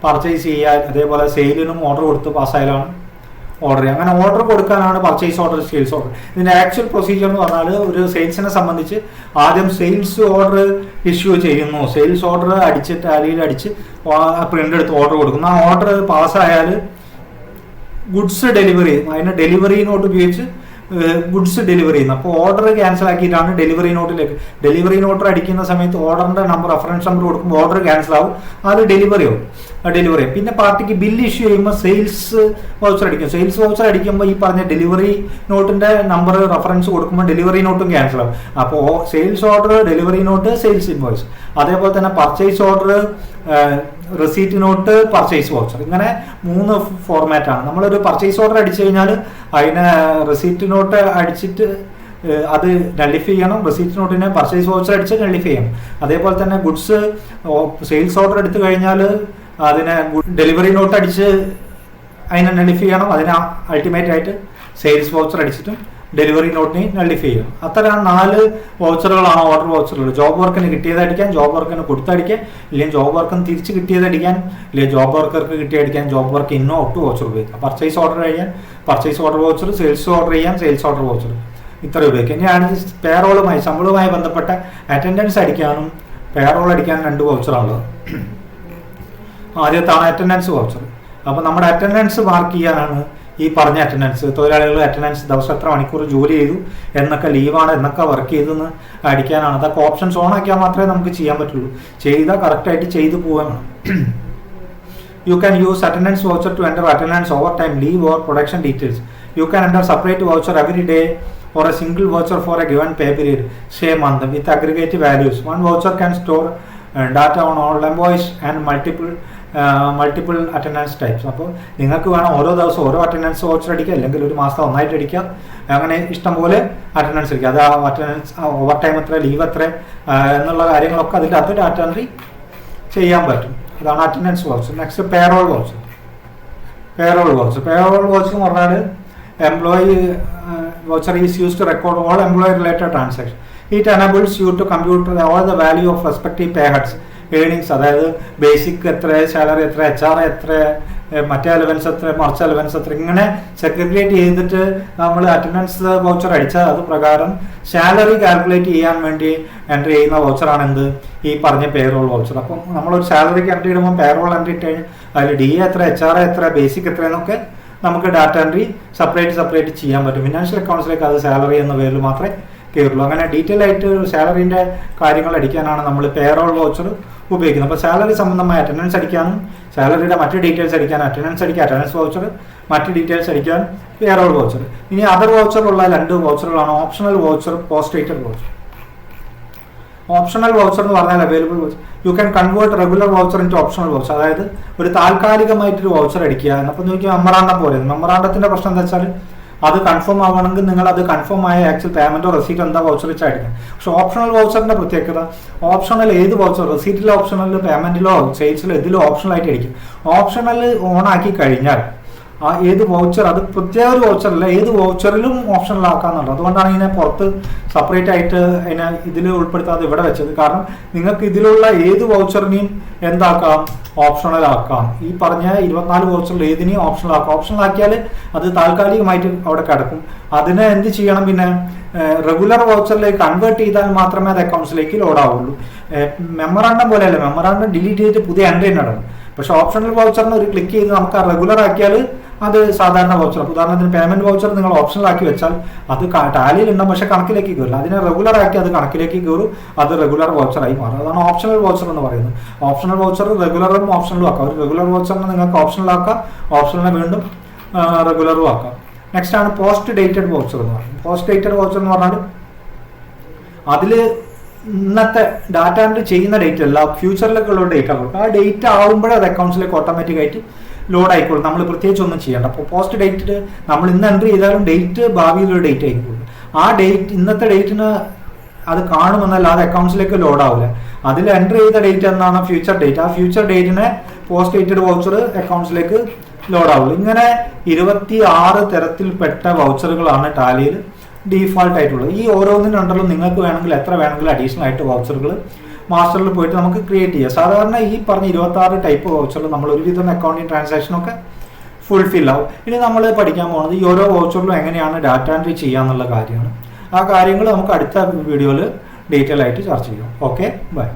പർച്ചേസ് ചെയ്യാൻ, അതേപോലെ സെയിലിനും ഓർഡർ കൊടുത്ത് പാസ്സായാലാണ് ഓർഡർ ചെയ്യുക. അങ്ങനെ ഓർഡർ കൊടുക്കാനാണ് പർച്ചേസ് ഓർഡർ, സെയിൽസ് ഓർഡർ. ഇതിൻ്റെ ആക്ച്വൽ പ്രൊസീജിയർ എന്ന് പറഞ്ഞാൽ ഒരു സെയിൽസിനെ സംബന്ധിച്ച് ആദ്യം സെയിൽസ് ഓർഡർ ഇഷ്യൂ ചെയ്യുന്നു. സെയിൽസ് ഓർഡർ അടിച്ച് ടാലിയിൽ അടിച്ച് പ്രിൻ്റ് എടുത്ത് ഓർഡർ കൊടുക്കുന്നു. ആ ഓർഡർ പാസ്സായാൽ ഗുഡ്സ് ഡെലിവറി, അതിന് ഡെലിവറി നോട്ട് ഉപയോഗിച്ച് ഗുഡ്സ് ഡെലിവറി ചെയ്യുന്നു. അപ്പോൾ ഓർഡർ ക്യാൻസൽ ആക്കിയിട്ടാണ് ഡെലിവറി നോട്ടിലേക്ക്. ഡെലിവറി നോട്ട് അടിക്കുന്ന സമയത്ത് ഓർഡറിൻ്റെ നമ്പർ, റെഫറൻസ് നമ്പർ കൊടുക്കുമ്പോൾ ഓർഡർ ക്യാൻസൽ ആവും, അത് ഡെലിവറി ആവും. പിന്നെ പാർട്ടിക്ക് ബില്ല് ഇഷ്യൂ ചെയ്യുമ്പോൾ സെയിൽസ് വൗച്ചർ അടിക്കും. സെയിൽസ് വൗച്ചർ അടിക്കുമ്പോൾ ഈ പറഞ്ഞ ഡെലിവറി നോട്ടിൻ്റെ നമ്പർ, റെഫറൻസ് കൊടുക്കുമ്പോൾ ഡെലിവറി നോട്ടും ക്യാൻസൽ ആവും. അപ്പോൾ sales order, delivery note, sales invoice. അതേപോലെ തന്നെ purchase order, receipt note, purchase voucher. ഇങ്ങനെ 3 ഫോർമാറ്റാണ്. നമ്മളൊരു പർച്ചേസ് ഓർഡർ അടിച്ചു കഴിഞ്ഞാൽ അതിനെ റെസീറ്റ് നോട്ട് അടിച്ചിട്ട് അത് നള്ളിഫൈ ചെയ്യണം, റെസീറ്റ് നോട്ടിനെ പർച്ചേസ് വൗച്ചർ അടിച്ച് നള്ളിഫൈ ചെയ്യണം. അതേപോലെ തന്നെ ഗുഡ്സ് സെയിൽസ് ഓർഡർ എടുത്തു കഴിഞ്ഞാൽ അതിനെ ഡെലിവറി നോട്ട് അടിച്ച് അതിനെ നള്ളിഫൈ ചെയ്യണം. അതിനെ അൾട്ടിമേറ്റ് ആയിട്ട് സെയിൽസ് വൗച്ചർ അടിച്ചിട്ടും ഡെലിവറി നോട്ടിനെ നള്ളിഫൈ ചെയ്യണം. അത്തരം 4 വൗച്ചറുകളാണ് ഓർഡർ വൗച്ചറുകൾ. ജോബ് വർക്കിന് കിട്ടിയതടിക്കാൻ, ജോബ് വർക്കിന് കൊടുത്തടിക്കാൻ, ഇല്ലെങ്കിൽ ജോബ് വർക്കിന് തിരിച്ച് കിട്ടിയതടിക്കാൻ, ഇല്ലെങ്കിൽ ജോബ് വർക്കർക്ക് കിട്ടിയടിക്കാൻ ജോബ് വർക്ക് ഇന്നോ ഔട്ട് വൗച്ചർ ഉപയോഗിക്കാം. പർച്ചേസ് ഓർഡർ ചെയ്യാൻ purchase order voucher, sales order ചെയ്യാൻ സെയിൽസ് ഓർഡർ വൗച്ചർ, ഇത്ര ഉപയോഗിക്കാം. ഇനിയാണ് പേറോളുമായി, ശമ്പളവുമായി ബന്ധപ്പെട്ട അറ്റൻഡൻസ് അടിക്കാനും പേറോൾ അടിക്കാനും 2 വൗച്ചറാണുള്ളത്. ആദ്യത്താണ് അറ്റൻഡൻസ് വൗച്ചർ. അപ്പോൾ നമ്മുടെ അറ്റൻഡൻസ് മാർക്ക് ചെയ്യാനാണ് ഈ പറഞ്ഞ അറ്റൻഡൻസ്. തൊഴിലാളികൾ അറ്റൻഡൻസ്, ദിവസം എത്ര മണിക്കൂർ ജോലി ചെയ്തു, എന്നൊക്കെ ലീവാണ്, എന്നൊക്കെ വർക്ക് ചെയ്തെന്ന് അടിക്കാനാണ്. അതൊക്കെ ഓപ്ഷൻസ് ഓൺ ആക്കിയാൽ മാത്രമേ നമുക്ക് ചെയ്യാൻ പറ്റുള്ളൂ. ചെയ്താൽ കറക്റ്റായിട്ട് ചെയ്തു പോകാൻ. You can use attendance voucher to enter attendance, overtime, leave or production details. You can enter separate voucher every day or a single voucher for a given pay period, say month, with aggregate values. One voucher can store data on all employees and multiple attendance types. അപ്പോൾ നിങ്ങൾക്ക് വേണം ഓരോ ദിവസം ഓരോ attendance voucher അടിക്കുക, അല്ലെങ്കിൽ ഒരു മാസം ഒന്നായിട്ട് അടിക്കുക. അങ്ങനെ ഇഷ്ടംപോലെ അറ്റൻഡൻസ് അടിക്കുക. അത് ആ അറ്റൻഡൻസ്, ഓവർ ടൈം എത്ര, ലീവ് എത്ര എന്നുള്ള കാര്യങ്ങളൊക്കെ അതിൻ്റെ അത് ഡാറ്റ എൻട്രി ചെയ്യാൻ പറ്റും. അതാണ് attendance voucher. Next payroll voucher. Payroll voucher. Payroll voucher എന്ന് പറഞ്ഞാൽ employee voucher is use to record all employee related transaction. It enables you to computer all the value of respective pay heads earnings. അതായത് basic എത്ര, salary എത്ര, HR എത്ര, മറ്റേ allowance എത്ര, മറിച്ച് allowance എത്ര, ഇങ്ങനെ സെഗ്രിഗേറ്റ് ചെയ്തിട്ട് നമ്മൾ അറ്റൻഡൻസ് വൗച്ചർ അടിച്ചാൽ അത് പ്രകാരം സാലറി കാൽക്കുലേറ്റ് ചെയ്യാൻ വേണ്ടി എൻട്രി ചെയ്യുന്ന വൗച്ചറാണ് എന്ത്, ഈ പറഞ്ഞ പേറോൾ വൗച്ചർ. അപ്പം നമ്മളൊരു സാലറിക്ക് എൻട്രി ഇടുമ്പോൾ പേറോൾ എൻട്രി ഇട്ട് കഴിഞ്ഞാൽ അതിൽ DA എത്ര, HR എത്ര, ബേസിക് എത്ര എന്നൊക്കെ നമുക്ക് ഡാറ്റ എൻട്രി സെപ്പറേറ്റ് ചെയ്യാൻ പറ്റും. ഫിനാൻഷ്യൽ അക്കൗണ്ട്സിലേക്ക് അത് സാലറി എന്ന പേരിൽ മാത്രമേ കയറുള്ളൂ. അങ്ങനെ ഡീറ്റെയിൽ ആയിട്ട് സാലറിൻ്റെ കാര്യങ്ങൾ അടിക്കാനാണ് നമ്മൾ പേറോൾ വൗച്ചർ ഉപയോഗിക്കുന്നത്. അപ്പോൾ സാലറി സംബന്ധമായ അറ്റൻഡൻസ് അടിക്കാനും സാലറിയുടെ മറ്റ് ഡീറ്റെയിൽസ് അടിക്കാൻ അറ്റൻഡൻസ് അടിക്കാൻ അറ്റൻഡൻസ് വൗച്ചർ, മറ്റ് ഡീറ്റെയിൽസ് അടിക്കാൻ പേറോൾ വൗച്ചർ. ഇനി അതർ വൗച്ചറുള്ള 2 വൗച്ചറുകളാണ് optional voucher, post dated voucher. Optional voucher എന്ന് പറഞ്ഞാൽ available voucher. You can convert regular voucher into optional voucher. അതായത് ഒരു താൽക്കാലികമായിട്ടൊരു വൗച്ചർ അടിക്കുക. അപ്പോൾ നോക്കിയാൽ മെമ്മറാണ്ടം പോലെ. മെമ്മറാണ്ടത്തിൻ്റെ പ്രശ്നം എന്താ വെച്ചാൽ അത് കൺഫേം ആവണമെങ്കിൽ നിങ്ങൾ അത് കൺഫേം ആയ ആക്ച്വൽ പേയ്മെന്റോ റെസീറ്റ് എന്താ വൗച്ചർ വെച്ച് അടിക്കണം. പക്ഷെ ഓപ്ഷണൽ വൗച്ചറിന്റെ പ്രത്യേകത, ഓപ്ഷണൽ ഏത് വൗച്ചർ, റെസീറ്റിലോ ഓപ്ഷണലിലോ പേയ്മെന്റിലോ സെയിൽസിലോ ഇതിലോ ഓപ്ഷണൽ ആയിട്ട് അടിക്കും. ഓപ്ഷണൽ ഓൺ ആക്കി കഴിഞ്ഞാൽ ആ ഏത് വൗച്ചർ, അത് പ്രത്യേക ഒരു വൗച്ചറല്ല, ഏത് വൗച്ചറിലും ഓപ്ഷണൽ ആക്കാന്നുള്ളത്. അതുകൊണ്ടാണ് ഇതിനെ പുറത്ത് സെപ്പറേറ്റ് ആയിട്ട് അതിനെ ഇതിൽ ഉൾപ്പെടുത്താതെ ഇവിടെ വെച്ചത്. കാരണം നിങ്ങൾക്ക് ഇതിലുള്ള ഏത് വൗച്ചറിനെയും എന്താക്കാം, ഓപ്ഷണൽ ആക്കാം. ഈ പറഞ്ഞ 24 വൗച്ചറിൽ ഏതിനെയും ഓപ്ഷണൽ ആക്കാം. ഓപ്ഷണൽ ആക്കിയാൽ അത് താൽക്കാലികമായിട്ട് അവിടെ കിടക്കും. അതിനെ എന്ത് ചെയ്യണം, പിന്നെ റെഗുലർ വൗച്ചറിലേക്ക് കൺവേർട്ട് ചെയ്താൽ മാത്രമേ അത് അക്കൗണ്ട്സിലേക്ക് ലോഡ് ആവുള്ളൂ. മെമ്മറാണ്ടം പോലെയല്ല, മെമ്മറാണ്ടം ഡിലീറ്റ് ചെയ്തിട്ട് പുതിയ എൻട്രി നടക്കും. പക്ഷെ ഓപ്ഷണൽ വൗച്ചറിന് ഒരു ക്ലിക്ക് ചെയ്ത് നമുക്ക് ആ റെഗുലർ ആക്കിയാൽ അത് സാധാരണ വൗച്ചർ. ഉദാഹരണത്തിന് പേയ്മെന്റ് വൗച്ചർ നിങ്ങൾ ഓപ്ഷണൽ ആക്കി വെച്ചാൽ അത് ടാലിയിൽ ഉണ്ടാവും, പക്ഷെ കണക്കിലേക്ക് കയറില്ല. അതിനെ റെഗുലർ ആക്കി അത് കണക്കിലേക്ക് കയറും, അത് റെഗുലർ വൗച്ചറായി മാറും. അതാണ് ഓപ്ഷണൽ വൗച്ചർ എന്ന് പറയുന്നത്. ഓപ്ഷണൽ വൗച്ചർ റെഗുലറും ഓപ്ഷണലും ആക്കാം. ഒരു റെഗുലർ വൗച്ചറിനെ നിങ്ങൾക്ക് ഓപ്ഷണൽ ആക്കാം, ഓപ്ഷണലിനെ വീണ്ടും റെഗുലറും ആക്കാം. നെക്സ്റ്റ് ആണ് പോസ്റ്റ് ഡേറ്റഡ് വൗച്ചർ എന്ന് പറയുന്നത്. പോസ്റ്റ് ഡേറ്റഡ് വൗച്ചർ എന്ന് പറഞ്ഞാൽ അതിൽ ഇന്നത്തെ ഡാറ്റ എൻട്രി ചെയ്യുന്ന ഡേറ്റ് അല്ല, ഫ്യൂച്ചറിലേക്ക് ഉള്ള ഡേറ്റ കൊടുക്കും. ആ ഡേറ്റ് ആകുമ്പോഴേ അത് അക്കൗണ്ട്സിലേക്ക് ഓട്ടോമാറ്റിക്കായിട്ട് ലോഡ് ആയിക്കോളും. നമ്മൾ പ്രത്യേകിച്ച് ഒന്നും ചെയ്യേണ്ട. അപ്പോൾ പോസ്റ്റ് ഡേറ്റ് നമ്മൾ ഇന്ന് എൻട്രി ചെയ്താലും ഡേറ്റ് ഭാവിയിലൊരു ഡേറ്റ് ആയിക്കോളും. ആ ഡേറ്റ് ഇന്നത്തെ ഡേറ്റിന് അത് കാണുമെന്നല്ലാതെ അക്കൗണ്ട്സിലേക്ക് ലോഡ് ആവില്ല. അതിൽ എൻട്രി ചെയ്ത ഡേറ്റ് എന്നാണ് ഫ്യൂച്ചർ ഡേറ്റ്. ആ ഫ്യൂച്ചർ ഡേറ്റിനെ പോസ്റ്റ് ഡേറ്റഡ് വൗച്ചർ അക്കൗണ്ട്സിലേക്ക് ലോഡ് ആവുള്ളൂ. ഇങ്ങനെ 26 തരത്തിൽപ്പെട്ട വൗച്ചറുകളാണ് ടാലിയിൽ ഡീഫാൾട്ട് ആയിട്ടുള്ളത്. ഈ ഓരോന്നിനുണ്ടല്ലോ നിങ്ങൾക്ക് വേണമെങ്കിൽ എത്ര വേണമെങ്കിലും അഡീഷണൽ ആയിട്ട് വൗച്ചറുകൾ മാസ്റ്ററിൽ പോയിട്ട് നമുക്ക് ക്രിയേറ്റ് ചെയ്യാം. സാധാരണ ഈ പറഞ്ഞ 26 ടൈപ്പ് വൗച്ചറിൽ നമ്മൾ ഒരുവിധം അക്കൗണ്ടിങ് ട്രാൻസാക്ഷനൊക്കെ ഫുൾഫിൽ ആവും. ഇനി നമ്മൾ പഠിക്കാൻ പോകുന്നത് ഈ ഓരോ വൗച്ചറിലും എങ്ങനെയാണ് ഡാറ്റ എൻട്രി ചെയ്യാന്നുള്ള കാര്യമാണ്. ആ കാര്യങ്ങൾ നമുക്ക് അടുത്ത വീഡിയോയിൽ ഡീറ്റെയിൽ ആയിട്ട് ചർച്ച ചെയ്യാം. Okay, by.